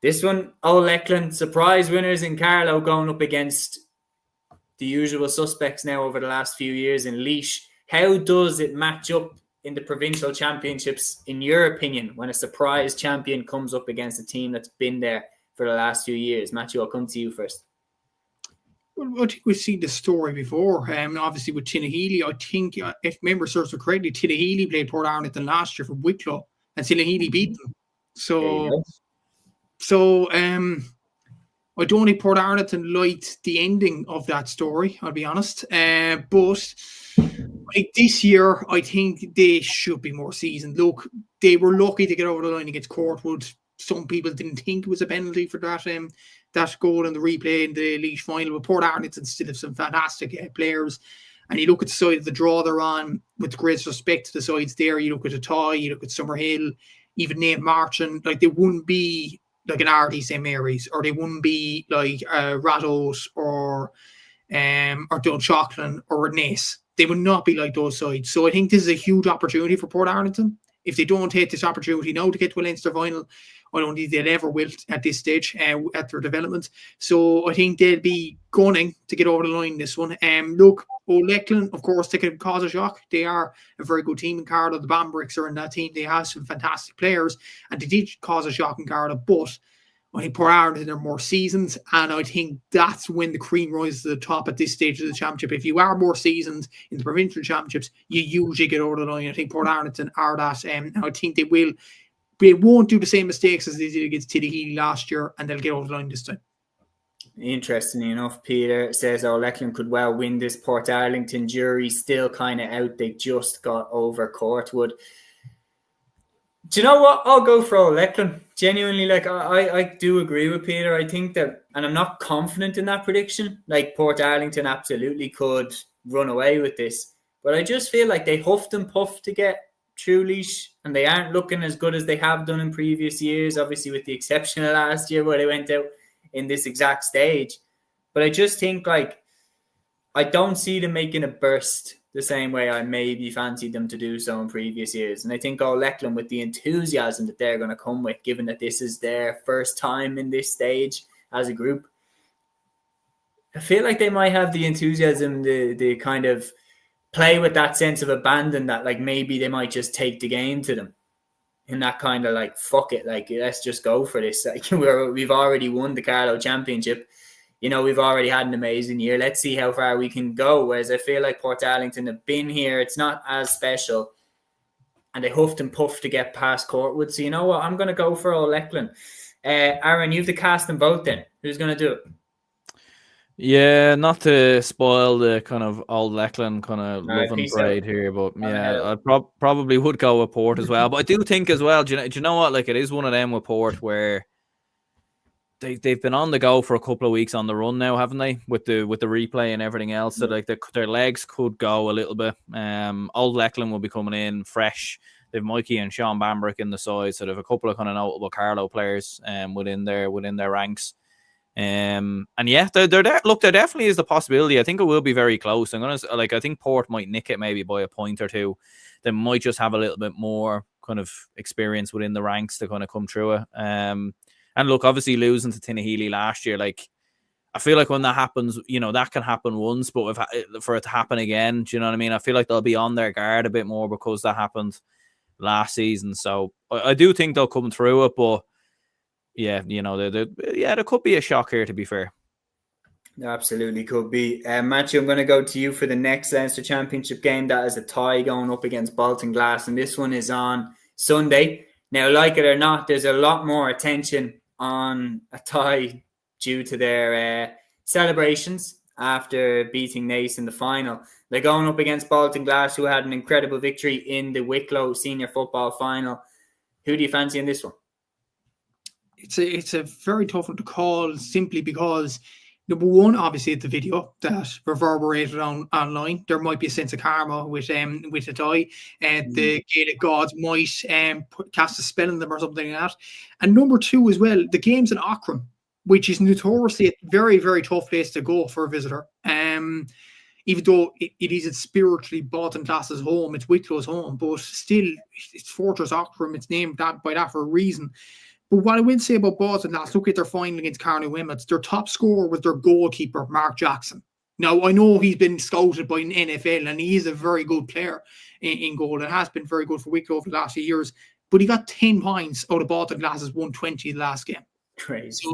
This one, Old Lecklen, surprise winners in Carlow, going up against the usual suspects now over the last few years in Laois. How does it match up in the Provincial Championships, in your opinion, when a surprise champion comes up against a team that's been there for the last few years? Matthew, I'll come to you first. Well, I think we've seen this story before. Obviously with Tinnahealy, I think, if memory serves me correctly, Tinnahealy played Port Arlington last year for Wicklow, and Tinnahealy beat them. So I don't think Port Arlington liked the ending of that story, I'll be honest. But this year, I think they should be more seasoned. Look, they were lucky to get over the line against Courtwood. some people didn't think it was a penalty for that goal in the replay in the Laois final. But Port Arlington still have some fantastic players. And you look at the side of the draw they're on, with great respect to the sides there. You look at Athy, you look at Summerhill, even Nate Marchand. Like, they wouldn't be like an Ardee St. Mary's, or they wouldn't be like Rados or Dunshaughlin or Naas. They would not be like those sides. So I think this is a huge opportunity for Port Arlington. If they don't take this opportunity now to get to a Leinster final, I don't think they'll ever will at this stage at their development. So I think they'll be gunning to get over the line this one. Look, O'Lecklen, of course, they could cause a shock. They are a very good team in Carlow. The Bambricks are in that team. They have some fantastic players, and they did cause a shock in Carlow. But I think Port Arlington are more seasoned, and I think that's when the cream rises to the top at this stage of the championship. If you are more seasoned in the provincial championships, you usually get over the line. I think Port Arlington are that. I think they won't do the same mistakes as they did against Tillahely last year, and they'll get over the line this time. Interestingly enough, Peter says O'Lecklen could well win this. Port Arlington jury still kind of out. They just got over Courtwood. Do you know what? I'll go for O'Lecklen. Genuinely, like, I do agree with Peter. I think that, and I'm not confident in that prediction. Like, Port Arlington absolutely could run away with this. But I just feel like they huffed and puffed to get through Laois, and they aren't looking as good as they have done in previous years, obviously with the exception of last year where they went out in this exact stage. But I just think, like, I don't see them making a burst the same way I maybe fancied them to do so in previous years. And I think O'Lecklen, with the enthusiasm that they're going to come with, given that this is their first time in this stage as a group, I feel like they might have the enthusiasm, the kind of play with that sense of abandon that, like, maybe they might just take the game to them. In that kind of, like, fuck it, like, let's just go for this. Like, we've already won the Carlow Championship. You know, we've already had an amazing year. Let's see how far we can go. Whereas I feel like Port Arlington have been here. It's not as special. And they huffed and puffed to get past Courtwood. So you know what? I'm going to go for O'Lecklen. Aaron, you have to cast them both then. Who's going to do it? Yeah, not to spoil the kind of old Leckland kind of love and parade here, but yeah, I probably would go with Port as well. But I do think as well, do you know what? Like, it is one of them with Port where they've been on the go for a couple of weeks on the run now, haven't they? With the replay and everything else, so like their legs could go a little bit. Old Leckland will be coming in fresh. They've Mikey and Sean Bambrick in the side, so they've a couple of kind of notable Carlow players within their ranks. And yeah, there definitely is the possibility. I think it will be very close. I think Port might nick it maybe by a point or two. They might just have a little bit more kind of experience within the ranks to kind of come through it. And look, obviously losing to Tillahely last year, like, I feel like when that happens, you know, that can happen once, but for it to happen again, do you know what I mean? I feel like they'll be on their guard a bit more because that happened last season. So I do think they'll come through it, but yeah, you know, there could be a shock here, to be fair. There absolutely could be. Matthew, I'm going to go to you for the next Leinster Championship game. That is a tie going up against Bolton Glass, and this one is on Sunday. Now, like it or not, there's a lot more attention on a tie due to their celebrations after beating Naas in the final. They're going up against Bolton Glass, who had an incredible victory in the Wicklow Senior Football Final. Who do you fancy in this one? It's a very tough one to call, simply because, number one, obviously it's the video that reverberated online. There might be a sense of karma with a tie. The Gaelic gods might cast a spell on them or something like that. And number two as well, the game's in Aughrim, which is notoriously a very, very tough place to go for a visitor. Even though it is spiritually Bolton Glass's home, it's Wicklow's home, but still, it's Fortress Aughrim. It's named by that for a reason. But what I will say about Bolton Glass, look at their final against Carney Wemmets. Their top scorer was their goalkeeper, Mark Jackson. Now, I know he's been scouted by an NFL, and he is a very good player in goal, and has been very good for Wicklow over the last few years. But he got 10 points out of Bolton Glass's 120 the last game. Crazy.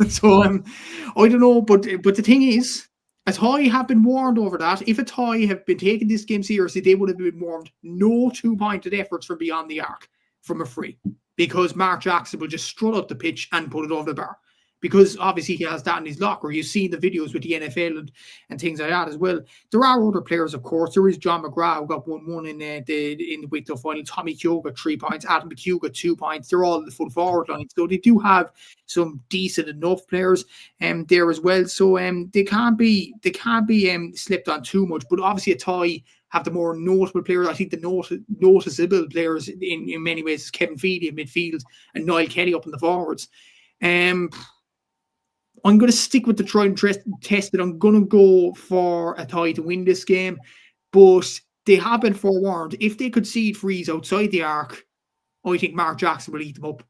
So I don't know, but the thing is, Athy have been warned over that. If Athy have been taking this game seriously, they would have been warned no two-pointed efforts from beyond the arc from a free, because Mark Jackson will just strut up the pitch and put it over the bar. because obviously he has that in his locker. You've seen the videos with the NFL and things like that as well. There are other players, of course. There is John McGrath, who got 1-1 in the Wicklow final. Tommy Keogh got 3 points. Adam McHugh got 2 points. They're all in the full forward line. So they do have some decent enough players there as well. So they can't be slipped on too much. But obviously a tie have the more notable players. I think the noticeable players in many ways is Kevin Feely in midfield and Niall Kelly up in the forwards. I'm going to stick with the try and test that I'm going to go for a tie to win this game, but they have been forewarned. If they concede frees outside the arc, I think Mark Jackson will eat them up.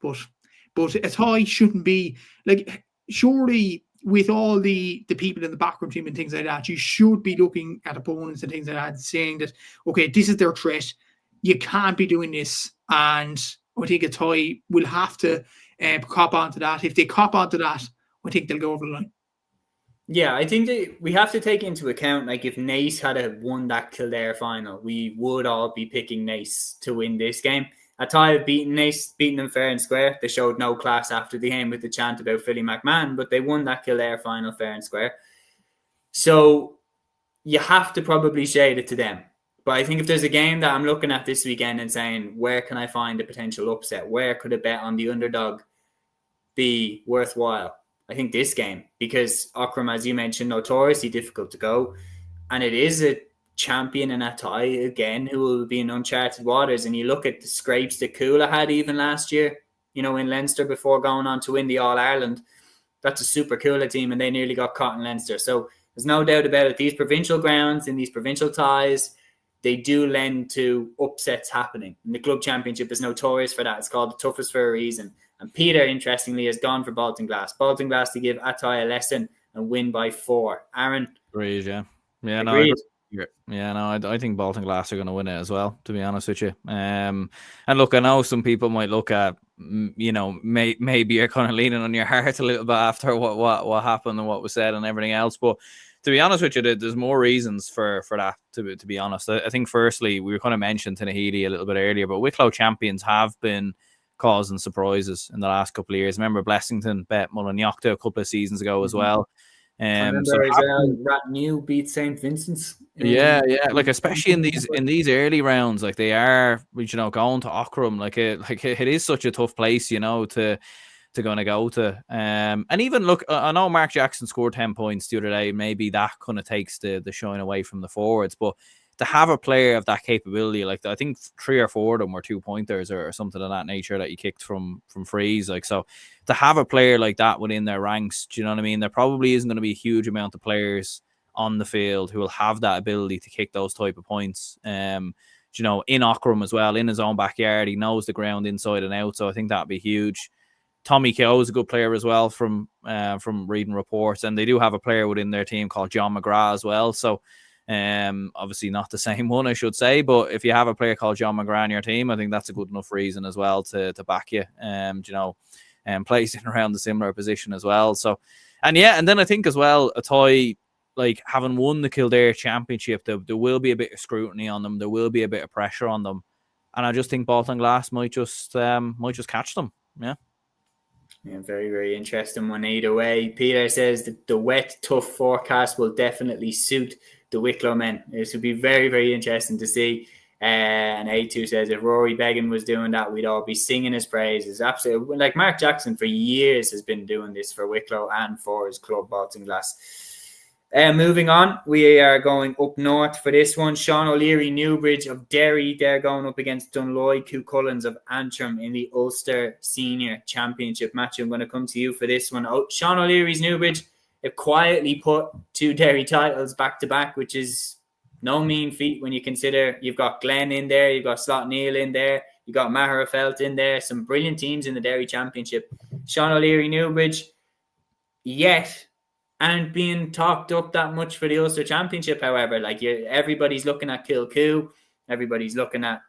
But a tie shouldn't be like, surely with all the people in the backroom team and things like that, you should be looking at opponents and things like that, saying that, okay, this is their threat. You can't be doing this. And I think a tie will have to cop onto that. If they cop onto that, I think they'll go over the line. Yeah, I think that we have to take into account, like, if Naas had won that Kildare final, we would all be picking Naas to win this game. A tie have beaten Naas, beaten them fair and square. They showed no class after the game with the chant about Philly McMahon, but they won that Kildare final fair and square. So you have to probably shade it to them. But I think if there's a game that I'm looking at this weekend and saying, where can I find a potential upset? Where could a bet on the underdog be worthwhile? I think this game, because Ockram, as you mentioned, notoriously difficult to go. And it is a champion and a tie again who will be in uncharted waters. And you look at the scrapes that Cúilín had even last year, in Leinster before going on to win the All-Ireland. That's a super Cúilín team and they nearly got caught in Leinster. So there's no doubt about it. These provincial grounds and these provincial ties, they do lend to upsets happening. And the club championship is notorious for that. It's called the toughest for a reason. And Peter, interestingly, has gone for Baltinglass. Baltinglass to give Athy a lesson and win by 4. Aaron? Agreed, yeah. Yeah, agreed. I think Baltinglass are going to win it as well, to be honest with you. And look, I know some people might look at, maybe you're kind of leaning on your heart a little bit after what happened and what was said and everything else. But to be honest with you, there's more reasons for that, to be honest. I think firstly, we were kind of mentioned Tinahely a little bit earlier, but Wicklow champions have been causing surprises in the last couple of years. Remember Blessington bet Mullinyochta a couple of seasons ago as well. Ratnew beat St. Vincent's. Yeah, like especially in these early rounds, like they are, going to Ockram, like it is such a tough place, to going to go to. And even look, I know Mark Jackson scored 10 points the other day. Maybe that kind of takes the shine away from the forwards, but to have a player of that capability, like I think 3 or 4 of them were 2-pointers or something of that nature that you kicked from frees. Like, so to have a player like that within their ranks, do you know what I mean? There probably isn't going to be a huge amount of players on the field who will have that ability to kick those type of points. In Ockram as well, in his own backyard, he knows the ground inside and out. So I think that'd be huge. Tommy Keogh is a good player as well from reading reports, and they do have a player within their team called John McGrath as well. So obviously not the same one, I should say, but if you have a player called John McGrath on your team, I think that's a good enough reason as well to back you. Plays in around the similar position as well. So, and then I think as well, a tie, like having won the Kildare Championship, there will be a bit of scrutiny on them. There will be a bit of pressure on them, and I just think Baltinglass might just catch them. Yeah. Yeah, very, very interesting one either way. Peter says that the wet, tough forecast will definitely suit the Wicklow men. This would be very, very interesting to see. And A2 says if Rory Beggan was doing that, we'd all be singing his praises. Absolutely. Like Mark Jackson for years has been doing this for Wicklow and for his club, Baltinglass. Moving on, we are going up north for this one. Sean O'Leary, Newbridge of Derry. They're going up against Dunloy, Cúilín of Antrim in the Ulster Senior Championship match. I'm going to come to you for this one. Sean O'Leary's Newbridge have quietly put 2 Derry titles back-to-back, which is no mean feat when you consider you've got Glen in there, you've got Slot Neal in there, you've got Maherafelt in there, some brilliant teams in the Derry Championship. Sean O'Leary, Newbridge, yet aren't being talked up that much for the Ulster Championship, however. Like everybody's looking at Kilcoo, everybody's looking at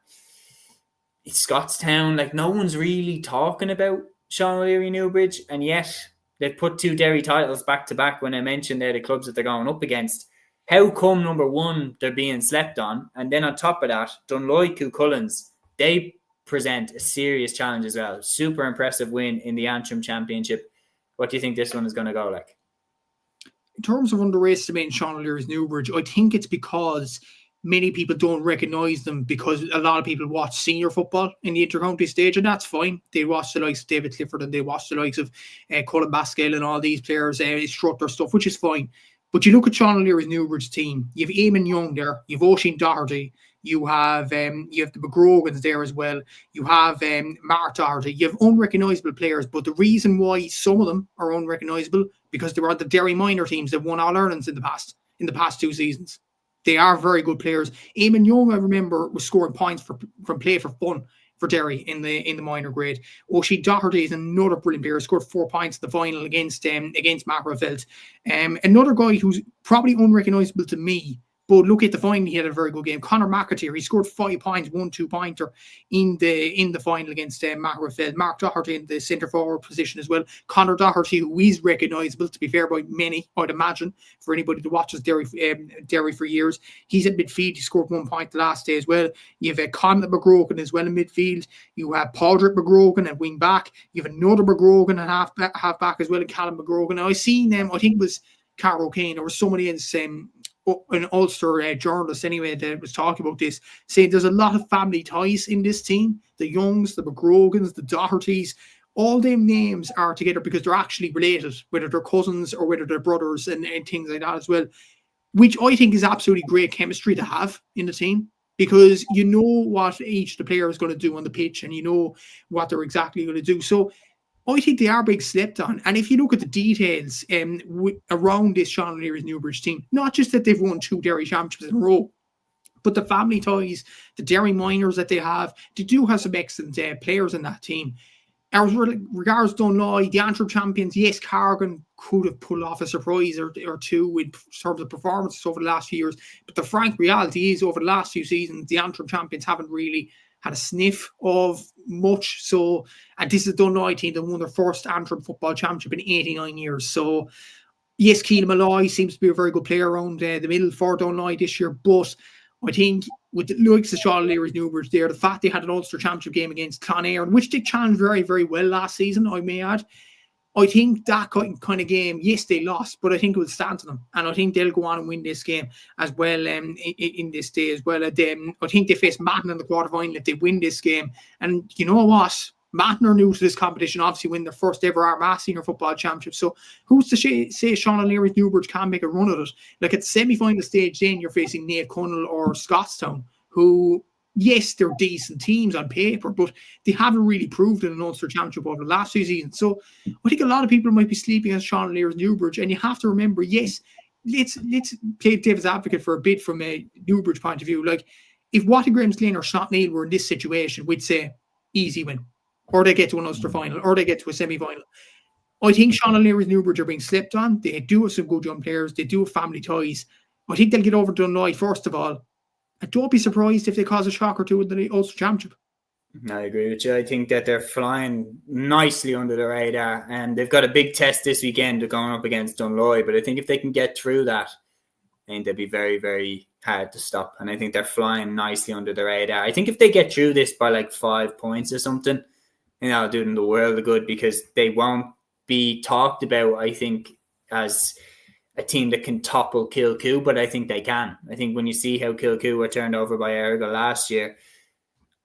Scottstown. Like no one's really talking about Sean O'Leary, Newbridge, and yet they've put 2 Derry titles back-to-back when I mentioned they're the clubs that they're going up against. How come, number one, they're being slept on? And then on top of that, Dunloy, Cúilín, they present a serious challenge as well. Super impressive win in the Antrim Championship. What do you think this one is going to go like? In terms of underestimating Sean O'Leary's Newbridge, I think it's because many people don't recognise them because a lot of people watch senior football in the intercounty stage, and that's fine. They watch the likes of David Clifford and they watch the likes of Colin Baskell and all these players, Strutter stuff, which is fine. But you look at Sean O'Leary's Newbridge team, you have Eamon Young there, you have Oisin Doherty, you have the McGrogans there as well, you have Mark Doherty, you have unrecognisable players, but the reason why some of them are unrecognisable because they were on the Derry minor teams that won All-Irelands in the past 2 seasons. They are very good players. Eamon Young, I remember, was scoring points from play for fun for Derry in the minor grade. Oisin Doherty is another brilliant player. Scored 4 points in the final against Macrofeld. Another guy who's probably unrecognisable to me, but look at the final, he had a very good game. Conor McAteer, he scored 5 points, 1 2-pointer in the final against Macrofeld. Mark Doherty in the centre forward position as well. Conor Doherty, who is recognisable, to be fair, by many, I'd imagine, for anybody that watches Derry for years. He's at midfield. He scored 1 point the last day as well. You have Conor McGrogan as well in midfield. You have Padraig McGrogan at wing back. You have another McGrogan at half back as well, and Callum McGrogan. Now, I seen them, I think it was Carol Kane or somebody else, an Ulster journalist anyway that was talking about this, saying there's a lot of family ties in this team. The Youngs, the McGrogans, the Dohertys, all them names are together because they're actually related, whether they're cousins or whether they're brothers and things like that as well, which I think is absolutely great chemistry to have in the team because you know what each of the player is going to do on the pitch and you know what they're exactly going to do. So I think they are being slept on. And if you look at the details around this Sean O'Leary's Newbridge team, not just that they've won 2 Derry championships in a row, but the family ties, the Derry minors that they do have some excellent players in that team. As regards Dunloy, the Antrim champions, yes, Cargan could have pulled off a surprise or two in terms of performances over the last few years. But the frank reality is over the last few seasons, the Antrim champions haven't really had a sniff of much. So, and this is the Dunloy team that won their first Antrim football championship in 89 years. So, yes, Keelan Malloy seems to be a very good player around the middle for Dunloy this year. But I think with the likes of Sean O'Leary's Newbridge there, the fact they had an Ulster championship game against Clonairon, which they challenged very, very well last season, I may add. I think that kind of game, yes, they lost, but I think it will stand to them. And I think they'll go on and win this game as well in this day as well. I think they face Mahon in the quarterfinal if they win this game. And you know what? Mahon are new to this competition, obviously win their first ever Armagh Senior Football Championship. So who's to say Sean O'Leary's Newbridge can make a run at it? Like at the semi-final stage, then you're facing Naomh Conaill or Scottstown, who, yes, they're decent teams on paper, but they haven't really proved in an Ulster Championship over the last 2 seasons. So I think a lot of people might be sleeping on Sean O'Leary's Newbridge, and you have to remember, yes, let's play devil's advocate for a bit from a Newbridge point of view. Like, if Watergraham's Glen or Shotneel were in this situation, we'd say easy win, or they get to an Ulster final, or they get to a semi-final. I think Sean O'Leary's Newbridge are being slept on. They do have some good young players. They do have family ties. I think they'll get over Dunloy first of all. And don't be surprised if they cause a shock or two in the Ulster Championship. I agree with you. I think that they're flying nicely under the radar, and they've got a big test this weekend going up against Dunloy. But I think if they can get through that, I think they'll be very, very hard to stop. And I think they're flying nicely under the radar. I think if they get through this by like 5 points or something, it'll do them the world of good because they won't be talked about, I think, as a team that can topple Kilcoo, but I think they can. I think when you see how Kilcoo were turned over by Errigal last year,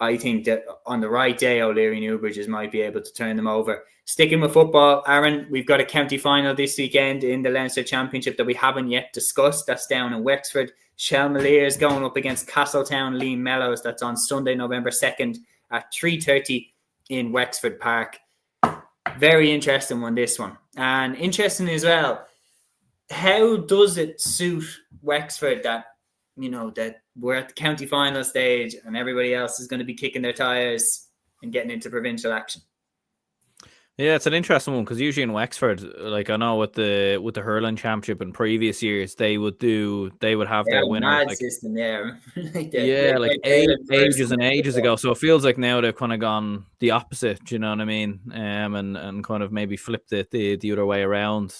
I think that on the right day, O'Leary Newbridges might be able to turn them over. Sticking with football, Aaron, we've got a county final this weekend in the Leinster Championship that we haven't yet discussed. That's down in Wexford. Shelmalier is going up against Castletown Lean Mellows. That's on Sunday, November 2nd at 3:30 in Wexford Park. Very interesting one, this one. And interesting as well, how does it suit Wexford that, you know, that we're at the county final stage and everybody else is going to be kicking their tires and getting into provincial action? Yeah, it's an interesting one because usually in Wexford, like I know with the hurling championship in previous years, they would have their winners. Like, system, ages and ages ago. So it feels like now they've kind of gone the opposite. Do you know what I mean? And kind of maybe flipped it the other way around.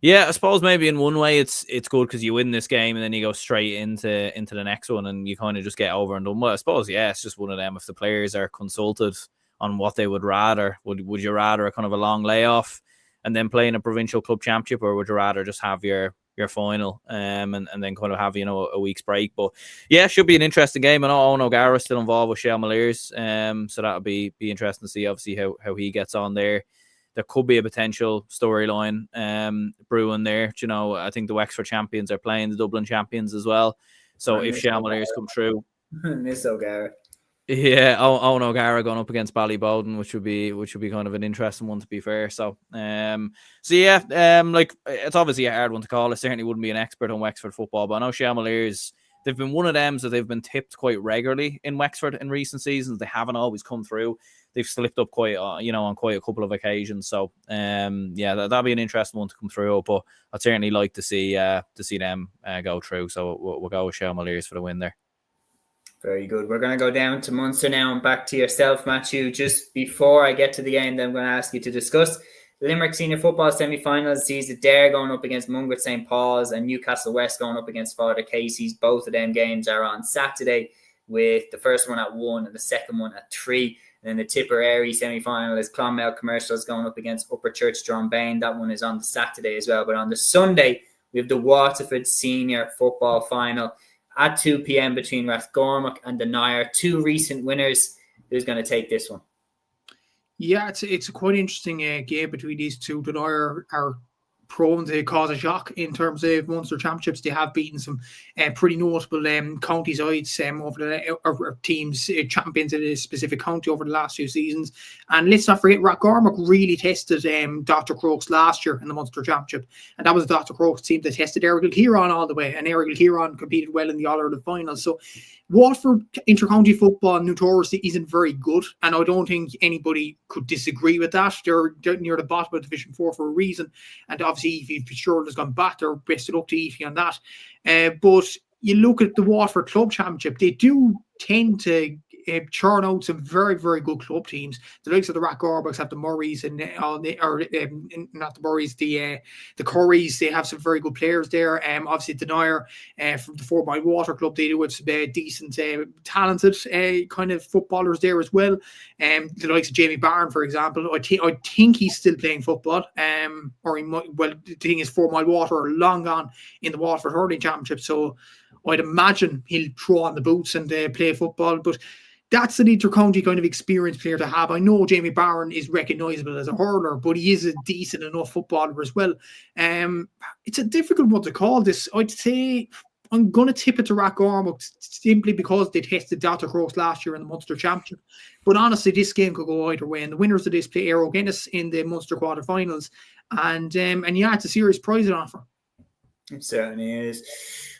Yeah, I suppose maybe in one way it's good because you win this game and then you go straight into the next one and you kind of just get over and done. Well, I suppose, yeah, it's just one of them. If the players are consulted on what they would rather. Would you rather a kind of a long layoff and then play in a provincial club championship, or would you rather just have your final and then kind of have, a week's break? But yeah, should be an interesting game. And Owen O'Gara is still involved with Shell Maliers, so that'll be interesting to see obviously how he gets on there. There could be a potential storyline brewing there. I think the Wexford champions are playing the Dublin champions as well. So if Shell Maliers come through, Miss O'Gara. Yeah, Owen O'Gara going up against Ballybowden, which would be kind of an interesting one, to be fair. So like, it's obviously a hard one to call. I certainly wouldn't be an expert on Wexford football, but I know Shamaliers, they've been one of them that they've been tipped quite regularly in Wexford in recent seasons. They haven't always come through. They've slipped up quite, on quite a couple of occasions. So that'll be an interesting one to come through. But I'd certainly like to see them go through. So we'll go with Shamaliers for the win there. Very good. We're going to go down to Munster now and back to yourself, Matthew. Just before I get to the game, then I'm going to ask you to discuss Limerick Senior Football semi-finals. Sees Dare going up against Mungret St. Paul's and Newcastle West going up against Father Casey's. Both of them games are on Saturday, with the first one at 1 and the second one at 3. And then the Tipperary semi-final is Clonmel Commercials going up against Upper Church Drombane. That one is on the Saturday as well. But on the Sunday, we have the Waterford Senior Football final at 2 p.m. between Rathgormack and the Nair. Two recent winners. Who's going to take this one? Yeah, it's a quite interesting game between these two. The Nair are prone to cause a shock in terms of Munster Championships. They have beaten some pretty notable county sides over the teams, champions in a specific county over the last few seasons. And let's not forget, Rathgormack really tested Dr. Crokes last year in the Munster Championship. And that was Dr. Crokes' team that tested Errigal Kieran all the way. And Errigal Kieran competed well in the All-Ireland final. So Waterford inter-county football notoriously isn't very good, and I don't think anybody could disagree with that. They're near the bottom of Division 4 for a reason, and obviously if Fitzgerald has gone back, they're best of luck to Eefy on that. But you look at the Waterford Club Championship, they do tend to churn out some very, very good club teams. The likes of the Rathgormacks have the Murrays and not the Murrays, the Currys. They have some very good players there. Obviously the Nair from the 4 Mile Water Club, they do have some decent, talented kind of footballers there as well. The likes of Jamie Barron, for example. I think he's still playing football. Or he might, well, the thing is, 4 Mile Water are long gone in the Waterford Hurling Championship, so I'd imagine he'll throw on the boots and play football. But that's an inter-county kind of experienced player to have. I know Jamie Barron is recognisable as a hurler, but he is a decent enough footballer as well. It's a difficult one to call this. I'd say I'm going to tip it to Rathgormack simply because they tested Dr. Crokes last year in the Munster Championship. But honestly, this game could go either way. And the winners of this play Aero Guinness in the Munster quarterfinals. And yeah, it's a serious prize on offer. It certainly is.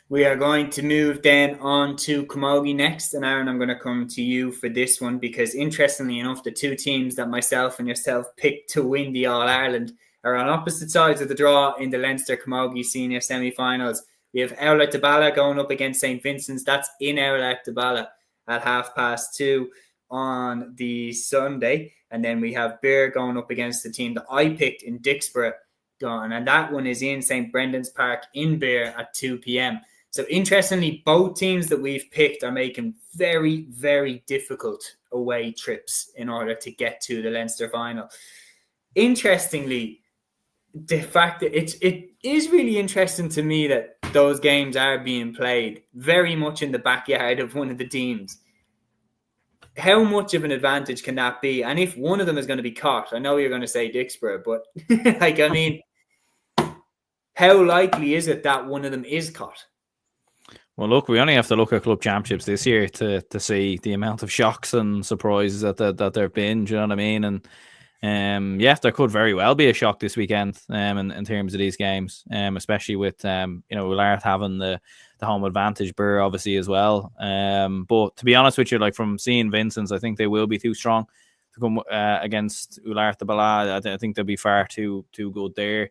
We are going to move then on to Camogie next. And Aaron, I'm going to come to you for this one because, interestingly enough, the two teams that myself and yourself picked to win the All-Ireland are on opposite sides of the draw in the Leinster Camogie Senior semi-finals. We have Owlet Dabala going up against St. Vincent's. That's in Owlet Dabala at 2:30 on the Sunday. And then we have Beer going up against the team that I picked in Dixborough. And that one is in St. Brendan's Park in Beer at 2 p.m. So interestingly, both teams that we've picked are making very, very difficult away trips in order to get to the Leinster final. Interestingly, the fact that it is really interesting to me that those games are being played very much in the backyard of one of the teams. How much of an advantage can that be? And if one of them is going to be caught, I know you're going to say Dixborough, but how likely is it that one of them is caught? Well, look, we only have to look at club championships this year to see the amount of shocks and surprises that there have been. Do you know what I mean? And there could very well be a shock this weekend in terms of these games, especially with Ullart having the home advantage, Burr obviously as well. But to be honest with you, like from seeing Vincent's, I think they will be too strong to come against Ullart Dabala. I think they'll be far too good there.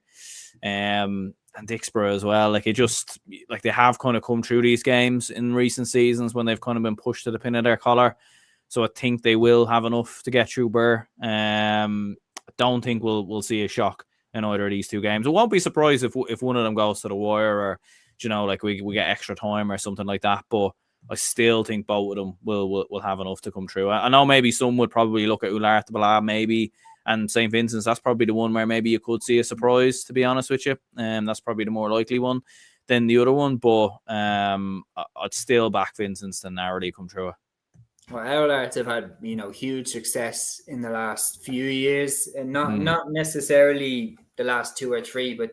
And Dixborough as well. They have kind of come through these games in recent seasons when they've kind of been pushed to the pin of their collar. So I think they will have enough to get through Burr. I don't think we'll see a shock in either of these two games. I won't be surprised if one of them goes to the wire, or we get extra time or something like that. But I still think both of them will have enough to come through. I know maybe some would probably look at Ullart Bala maybe, and St. Vincent's. That's probably the one where maybe you could see a surprise, to be honest with you. That's probably the more likely one than the other one. But I'd still back Vincent's to narrowly come through it. Well, Ullart have had huge success in the last few years, and not necessarily the last 2 or 3, but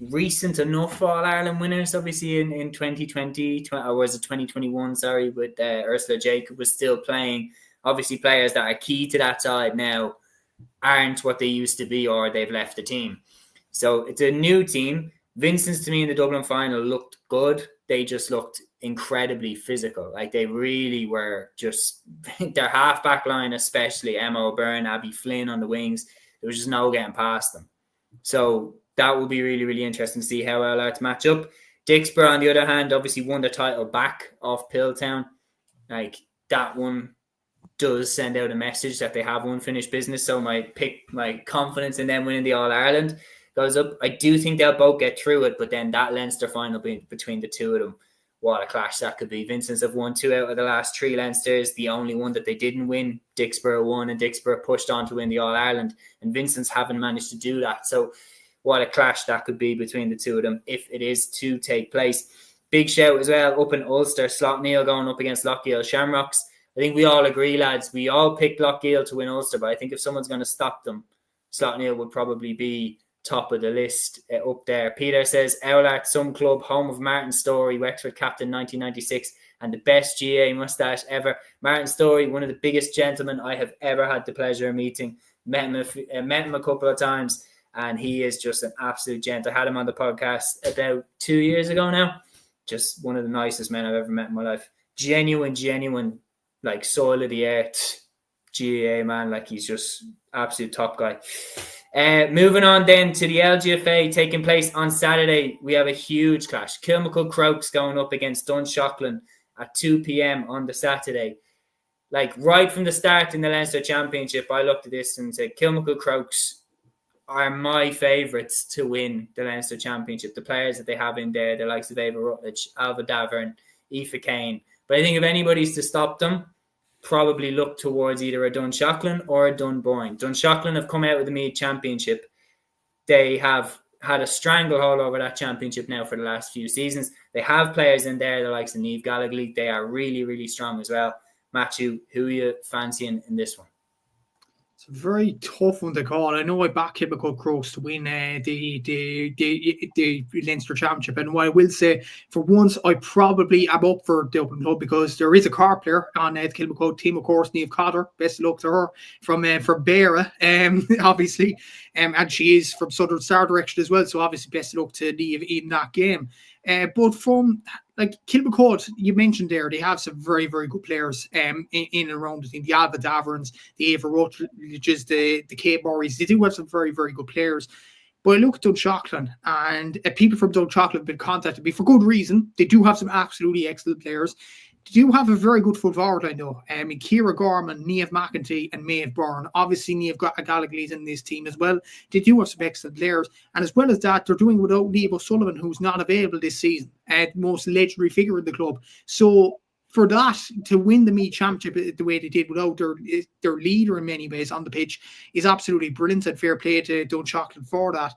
recent enough All-Ireland winners, obviously in 2020, or was it 2021, sorry, with Ursula Jacob was still playing. Obviously players that are key to that side now aren't what they used to be, or they've left the team. So it's a new team. Vincent's, to me, in the Dublin final looked good. They just looked incredibly physical. Like, they really were just, their half-back line especially, Emma O'Byrne, Abby Flynn on the wings, there was just no getting past them. So that will be really, really interesting to see how Ullart match up. Dixborough, on the other hand, obviously won the title back off Pilltown. Like, that one does send out a message that they have unfinished business. So my confidence in them winning the All-Ireland goes up. I do think they'll both get through it, but then that Leinster final between the two of them, what a clash that could be. Vincent's have won 2 out of the last 3 Leinsters. The only one that they didn't win, Dixborough won, and Dixborough pushed on to win the All-Ireland, and Vincent's haven't managed to do that. So what a clash that could be between the two of them if it is to take place. Big shout as well up in Ulster, Slotneil going up against Lochiel Shamrocks. I think we all agree, lads, we all picked Lochiel to win Ulster, but I think if someone's going to stop them, Slotneil would probably be top of the list up there. Peter says, Ullart, some club, home of Martin Storey, Wexford captain 1996, and the best GA moustache ever. Martin Storey, one of the biggest gentlemen I have ever had the pleasure of meeting. Met him a couple of times, and he is just an absolute gent. I had him on the podcast about 2 years ago now. Just one of the nicest men I've ever met in my life. Genuine, like soil of the earth GA man. Like, he's just absolute top guy. Moving on then to the LGFA taking place on Saturday, we have a huge clash. Kilmacud Crokes going up against Dunshaughlin at 2 p.m. on the Saturday. Like, right from the start in the Leinster Championship, I looked at this and said Kilmacud Crokes are my favourites to win the Leinster Championship. The players that they have in there, the likes of Ava Rutledge, Alva Davern, Aoife Kane. But I think if anybody's to stop them, probably look towards either a Dunshaughlin or a Dunboyne. Dunshaughlin have come out with the Meath Championship. They have had a stranglehold over that championship now for the last few seasons. They have players in there, the likes of Niamh Gallagher. They are really, really strong as well. Matthew, who are you fancying in this one? It's a very tough one to call. I know I back Kilmacud Crokes to win the Leinster Championship, and what I will say, for once, I probably am up for Dublin Club because there is a Cork player on the Kilmacud team, of course, Niamh Cotter. Best of luck to her from Beara, obviously, and she is from Southern Star direction as well. So obviously, best of luck to Niamh in that game. But from like Kilmacud, you mentioned there, they have some very, very good players in and around the team. The Alva Daverns, the Ava Rutledges, the Kate Murrays. They do have some very, very good players. But I look at Dunshaughlin, and people from Dunshaughlin have been contacting me for good reason. They do have some absolutely excellent players. They do have a very good full forward line, though. Ciara Gorman, Niamh McEntee, and Maeve Byrne. Obviously, Niamh Gallagher is in this team as well. They do have some excellent players. And as well as that, they're doing without Niamh O'Sullivan, who's not available this season. The most legendary figure in the club. So for that, to win the Meath Championship the way they did without their leader in many ways on the pitch is absolutely brilliant, and fair play to Dunshaughlin for that.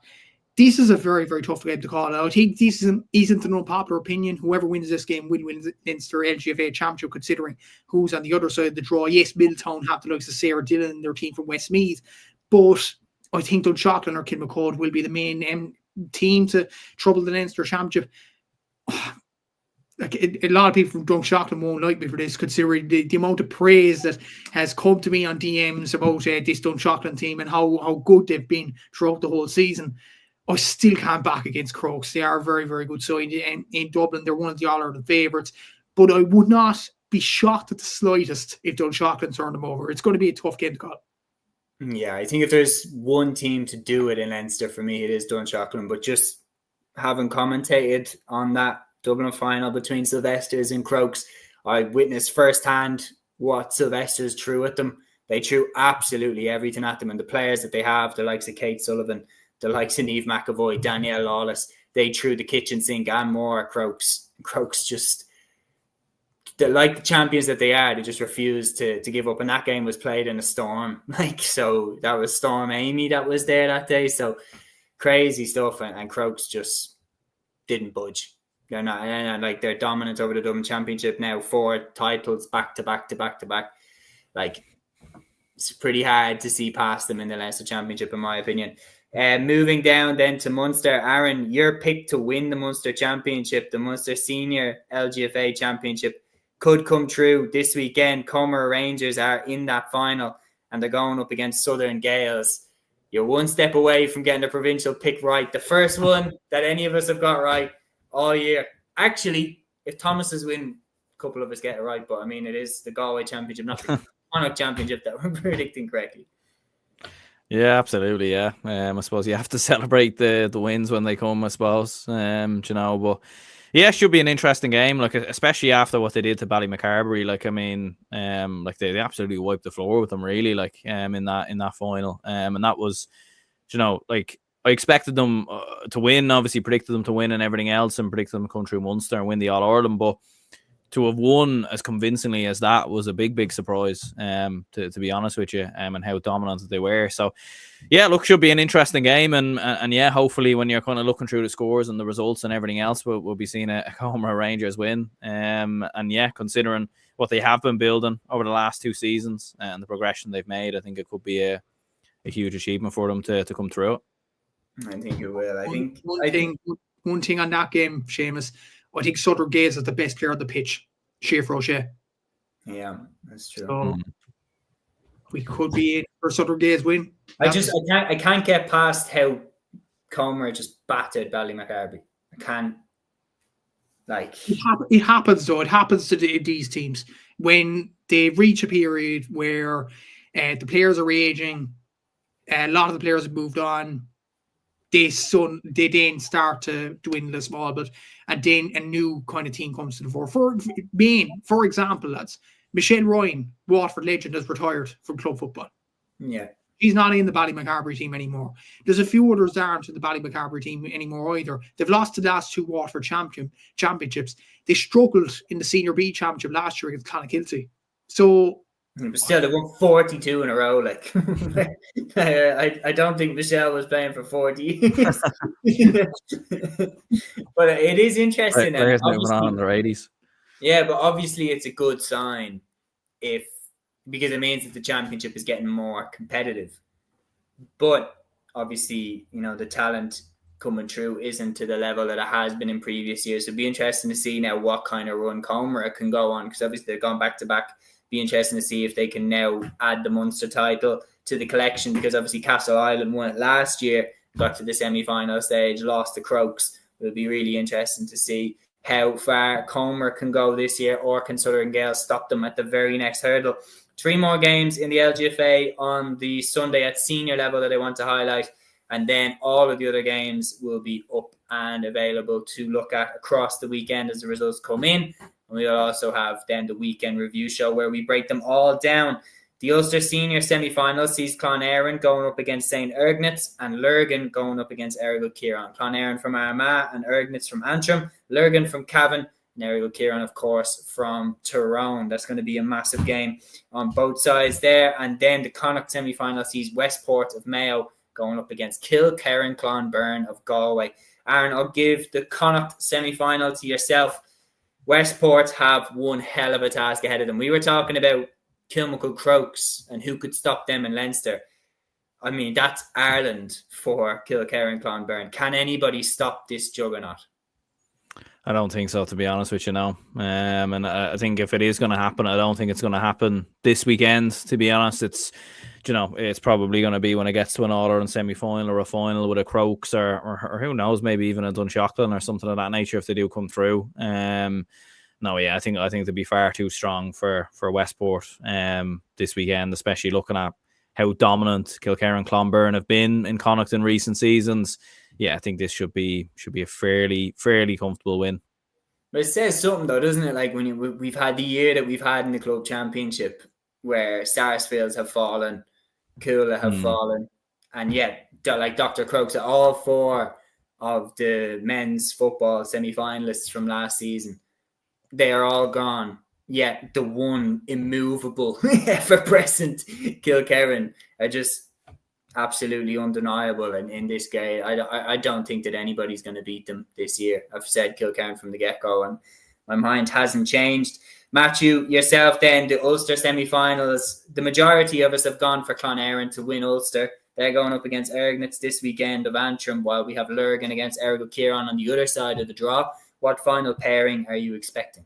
This is a very, very tough game to call. I think this isn't an unpopular opinion. Whoever wins this game will win the Leinster LGFA Championship, considering who's on the other side of the draw. Yes, Middletown have the likes of Sarah Dillon and their team from Westmeath, but I think Dunshaughlin or Kilmacud will be the main team to trouble the Leinster Championship. Like a lot of people from Dunshaughlin won't like me for this, considering the amount of praise that has come to me on DMs about this Dunshaughlin team and how good they've been throughout the whole season. I still can't back against Crokes. They are a very, very good side in Dublin. They're one of the All-Ireland favourites. But I would not be shocked at the slightest if Dunshaughlin turned them over. It's going to be a tough game to call. Yeah, I think if there's one team to do it in Leinster, for me, it is Dunshaughlin. But just having commentated on that Dublin final between Sylvester's and Crokes, I witnessed firsthand what Sylvester's threw at them. They threw absolutely everything at them. And the players that they have, the likes of Kate Sullivan, the likes of Niamh McAvoy, Danielle Lawless, they threw the kitchen sink and more at Crokes. Crokes just like the champions that they are, they just refused to give up. And that game was played in a storm. So that was Storm Amy that was there that day. So crazy stuff. And Crokes just didn't budge. They're not, and they're dominant over the Dublin Championship now. 4 titles back to back to back to back. It's pretty hard to see past them in the Leinster Championship, in my opinion. Moving down then to Munster. Aaron, your pick to win the Munster Championship, the Munster Senior LGFA Championship, could come true this weekend. Comer Rangers are in that final, and they're going up against Southern Gales. You're one step away from getting the provincial pick right. The first one that any of us have got right all year. Actually, if Thomas's win, a couple of us get it right. But, I mean, it is the Galway Championship, not the Connacht Championship that we're predicting correctly. Yeah, absolutely. Yeah, I suppose you have to celebrate the wins when they come, I suppose. But yeah, it should be an interesting game. Especially after what they did to Ballymacarbery. They absolutely wiped the floor with them, really. In that final. And that was, I expected them to win. Obviously, predicted them to win and everything else, and predicted them to come through Munster and win the All Ireland. But to have won as convincingly as that was a big surprise, to be honest with you, and how dominant they were. So, yeah, should be an interesting game, and yeah, hopefully when you're kind of looking through the scores and the results and everything else, we'll be seeing a Comer Rangers win. And yeah, considering what they have been building over the last 2 seasons and the progression they've made, I think it could be a huge achievement for them to come through it. I think it will. One thing on that game, Seamus, I think Southern Gales is the best player on the pitch, Schaefer O'Shea. Yeah, that's true. So we could be in for Southern Gales win. I can't get past how Comer just battered Ballymacarbery. I can't. It happens though. It happens to these teams when they reach a period where the players are aging. A lot of the players have moved on. They then start to dwindle a small bit, and then a new kind of team comes to the fore. For example, lads, Michelle Ryan, Waterford legend, has retired from club football. Yeah. He's not in the Ballymacarbery team anymore. There's a few others that aren't in the Ballymacarbery team anymore either. They've lost the last 2 Waterford championships. They struggled in the Senior B Championship last year against Clonakilty. So... But still, they won 42 in a row. I don't think Michelle was playing for 40 years. But it is interesting. Players moving on in their 80s. Yeah, but obviously it's a good sign because it means that the championship is getting more competitive. But obviously, the talent coming through isn't to the level that it has been in previous years. So it'd be interesting to see now what kind of run Comer can go on, because obviously they've gone back to back. Be interesting to see if they can now add the Munster title to the collection, because obviously Castle Island won it last year, got to the semi-final stage, lost to Crokes. It'll be really interesting to see how far Comer can go this year, or can Southern Gales stop them at the very next hurdle. 3 more games in the LGFA on the Sunday at senior level that I want to highlight, and then all of the other games will be up and available to look at across the weekend as the results come in. And we'll also have then the weekend review show where we break them all down. The Ulster Senior semi-final sees Clonairon going up against St. Ergnitz and Lurgan going up against Errigal Kieran. Clonairon from Armagh and Ergnitz from Antrim. Lurgan from Cavan and Errigal Kieran, of course, from Tyrone. That's going to be a massive game on both sides there. And then the Connacht semi-final sees Westport of Mayo going up against Kilkerran Clonbyrne of Galway. Aaron, I'll give the Connacht semi-final to yourself. Westport have one hell of a task ahead of them. We were talking about Kilmacud Crokes and who could stop them in Leinster. I mean, that's Ireland for Kilkerran Clonbyrne. Can anybody stop this juggernaut? I don't think so, to be honest with you now. And I think if it is going to happen, I don't think it's going to happen this weekend, to be honest. It's probably going to be when it gets to an All-Ireland semi-final or a final with a Crokes or who knows, maybe even a Dunshaughlin or something of that nature if they do come through. I think they'd be far too strong for Westport this weekend, especially looking at how dominant Kilkerran Clonbyrne have been in Connacht in recent seasons. Yeah, I think this should be a fairly comfortable win. But it says something though, doesn't it? Like when we've had the year that we've had in the club championship, where Sarsfields have fallen, Cúilín have fallen, and yet, like Dr. Crokes, all 4 of the men's football semi-finalists from last season, they are all gone yet the one immovable, ever-present Kilkerran are just absolutely undeniable in this game. I don't think that anybody's going to beat them this year. I've said Kilkerran from the get-go, and my mind hasn't changed. Matthew, yourself then, the Ulster semi-finals. The majority of us have gone for Clonairin to win Ulster. They're going up against Ergnitz this weekend of Antrim, while we have Lurgan against Ergo Kieran on the other side of the draw. What final pairing are you expecting?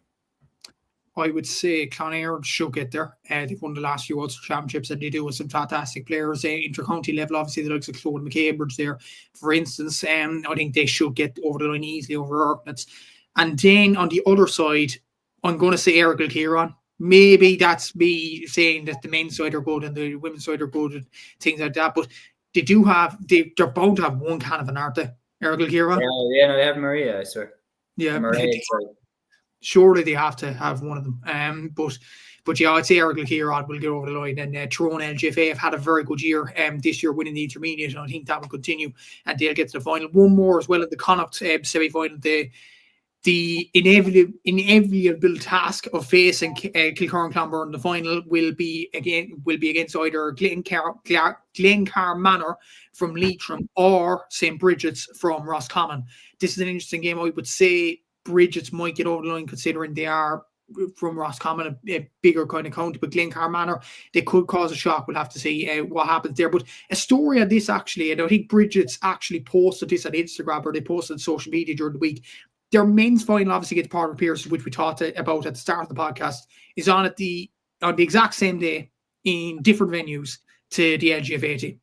I would say Clonairin should get there. They've won the last few Ulster Championships, and they do with some fantastic players. Inter-county level, obviously, the likes of Claude McCambridge there, for instance. I think they should get over the line easily over Ergnitz. And then on the other side, I'm going to say Ergo Kieran. Maybe that's me saying that the men's side are good and the women's side are good and things like that. But they're bound to have one Canavan, aren't they? Ergo Kieran? Yeah, no, they have Maria, I swear. Yeah, Maria, surely they have to have one of them. But yeah, I'd say Ergo Kieran will get over the line. And Tyrone LGFA have had a very good year this year, winning the intermediate, and I think that will continue, and they'll get to the final. One more as well at the Connacht semi-final. The inevitable task of facing Kilcorn Clonberne in the final will be against either Glencar Manor from Leitrim or St. Bridget's from Roscommon. This is an interesting game. I would say Bridget's might get over the line, considering they are from Roscommon, a bigger kind of county, but Glencar Manor, they could cause a shock. We'll have to see what happens there. But a story on this, actually, and I think Bridget's actually posted this on Instagram, or they posted on social media during the week. Their men's final, obviously, against Porter Pierce, which we talked about at the start of the podcast, is on the exact same day in different venues to the LGFA team.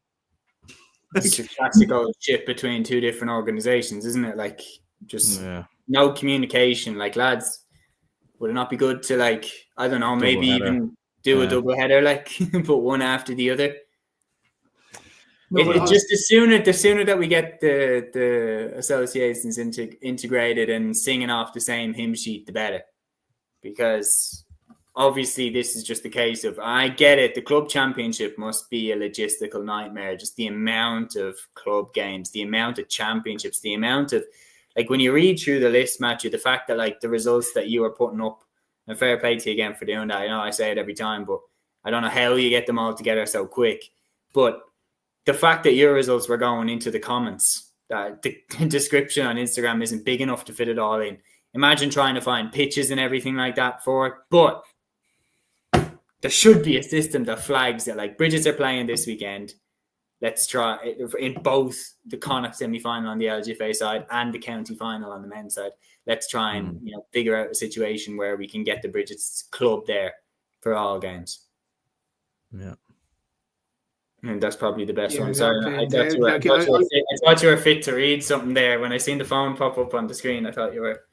It's a classic old shit between two different organizations, isn't it? Like, just no communication. Like, lads, would it not be good to, like, I don't know, maybe even do a double header, like, put one after the other? It just the sooner that we get the associations integrated and singing off the same hymn sheet, the better. Because obviously this is just a case of, I get it, the club championship must be a logistical nightmare. Just the amount of club games, the amount of championships, the amount of, like, when you read through the list, Matthew, the fact that, like, the results that you are putting up, and fair play to you again for doing that. I know I say it every time, but I don't know how you get them all together so quick. But the fact that your results were going into the comments, that the description on Instagram isn't big enough to fit it all in. Imagine trying to find pitches and everything like that for it. But there should be a system that flags that, like, Bridges are playing this weekend. Let's try it in both the Connacht semi-final on the LGFA side and the county final on the men's side. Let's try and figure out a situation where we can get the Bridges club there for all games. Yeah. And that's probably the best one. Sorry, I thought you were fit to read something there. When I seen the phone pop up on the screen, I thought you were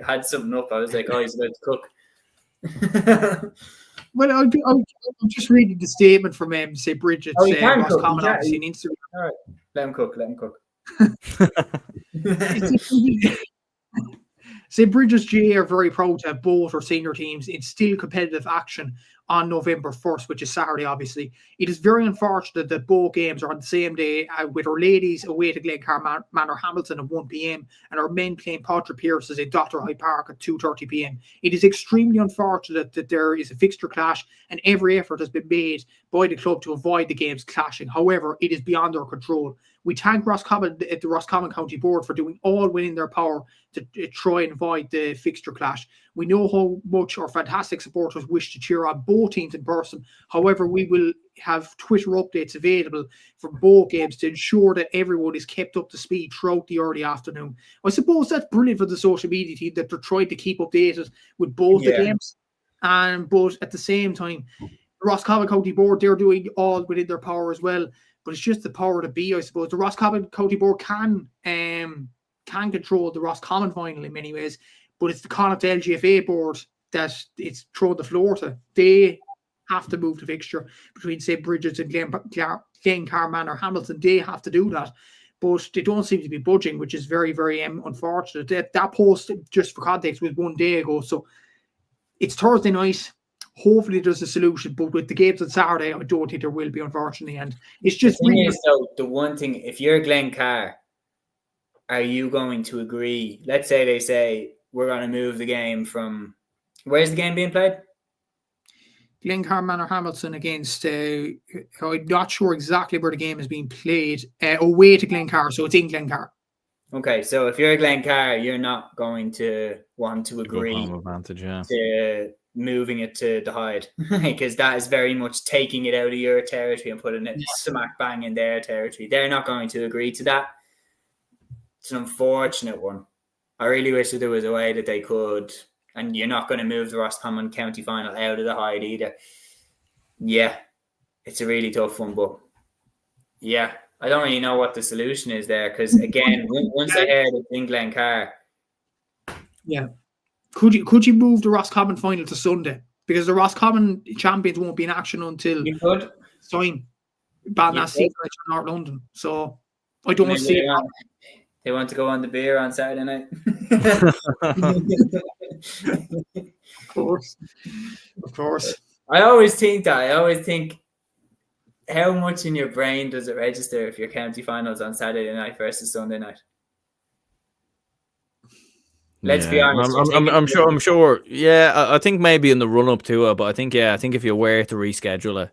had something up. I was like, oh, he's about to cook. Well, I'm just reading the statement from say Bridget's Roscommon, obviously, on Instagram. All right, let him cook. St. Bridget's GA are very proud to have both our senior teams in still competitive action on November 1st, which is Saturday, obviously. It is very unfortunate that both games are on the same day, with our ladies away to Glencar Manor Hamilton at 1 p.m. and our men playing Porter Pierce's in Dr. Hyde Park at 2:30 p.m. It is extremely unfortunate that there is a fixture clash, and every effort has been made by the club to avoid the games clashing. However, it is beyond our control. We thank Roscommon, the Roscommon County Board, for doing all within their power to try and avoid the fixture clash. We know how much our fantastic supporters wish to cheer on both teams in person. However, we will have Twitter updates available for both games to ensure that everyone is kept up to speed throughout the early afternoon. I suppose that's brilliant for the social media team that they're trying to keep updated with both the games. But at the same time, the Roscommon County Board, they're doing all within their power as well. But it's just the power to be, I suppose. The Roscommon County Board can control the Roscommon final in many ways, but it's the Connacht LGFA board that it's thrown the floor to. They have to move the fixture between St. Bridget's and Glencar Manor Hamilton. They have to do that, but they don't seem to be budging, which is very, very unfortunate. That post, just for context, was 1 day ago, so it's Thursday night. Hopefully there's a solution, but with the games on Saturday, I don't think there will be, unfortunately. And it's just the one thing, if you're Glencar, are you going to agree? Let's say they say we're going to move the game from Where's the game being played? Glencar Manor Hamilton against, I'm not sure exactly where the game is being played, away to Glencar, so it's in Glencar. Okay, so if you're a Glencar, you're not going to want to agree to moving it to the Hyde, because that is very much taking it out of your territory and putting it smack bang in their territory. They're not going to agree to that. It's an unfortunate one. I really wish that there was a way that they could, and you're not going to move the Roscommon County Final out of the Hyde either. Yeah, it's a really tough one, but yeah, I don't really know what the solution is there, because again, once I heard it's in Glencar. Yeah. Could you move the Roscommon final to Sunday? Because the Roscommon champions won't be in action until time. Ballinassie and North London. So I don't see it. They want to go on the beer on Saturday night. Of course. I always think how much in your brain does it register if your county finals on Saturday night versus Sunday night? Let's be honest. I'm sure. Yeah, I think maybe in the run up to it, but I think if you were to reschedule it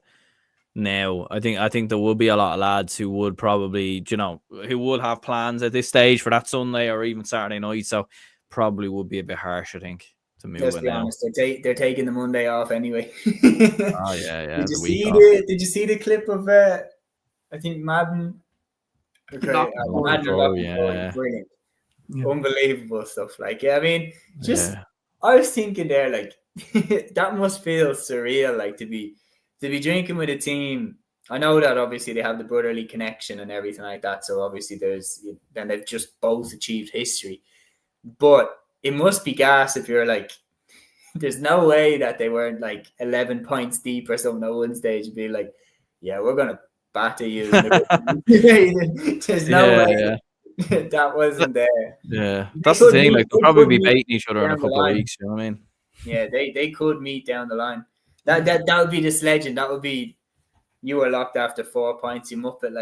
now, I think there would be a lot of lads who would probably, who would have plans at this stage for that Sunday or even Saturday night. So probably would be a bit harsh, I think, to move Let's it be now. honest, they're taking the Monday off anyway. Oh yeah. Did you see the clip of I think Madden? Okay, brilliant. Yeah. Unbelievable stuff. I was thinking there, that must feel surreal, to be drinking with a team. I know that obviously they have the brotherly connection and everything like that, so obviously then they've just both achieved history. But it must be gas if you're there's no way that they weren't 11 points deep or something at one stage and be yeah, we're gonna batter you. There's no way. Yeah. That wasn't there. Yeah, that's the thing. They'll probably be baiting each other in a couple of weeks. You know what I mean? Yeah, they could meet down the line. That would be the sledging. That would be you were locked after 4 points. You muppet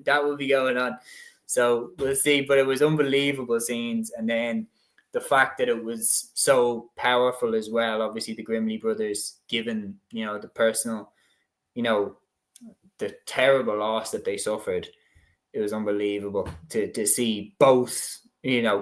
that would be going on. So we'll see. But it was unbelievable scenes, and then the fact that it was so powerful as well. Obviously, the Grimley brothers, given the personal, the terrible loss that they suffered. It was unbelievable to see both,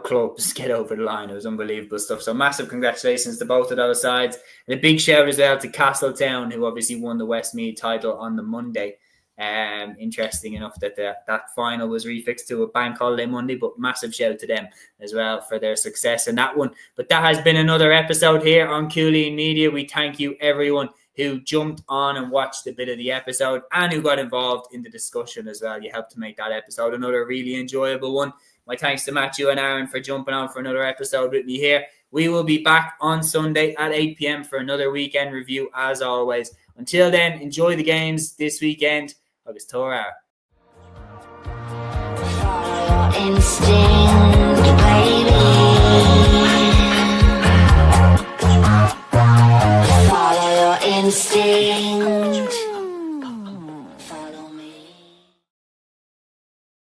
clubs get over the line. It was unbelievable stuff. So massive congratulations to both of those sides. And a big shout as well to Castletown, who obviously won the Westmeath title on the Monday. Interesting enough that that final was refixed to a bank holiday Monday, but massive shout to them as well for their success in that one. But that has been another episode here on Cúilín Media. We thank you, everyone who jumped on and watched a bit of the episode and who got involved in the discussion as well. You helped to make that episode another really enjoyable one. My thanks to Matthew and Aaron for jumping on for another episode with me here. We will be back on Sunday at 8 p.m. for another weekend review as always. Until then, enjoy the games this weekend. Agus Torah. Follow your instinct, baby. Follow your instinct.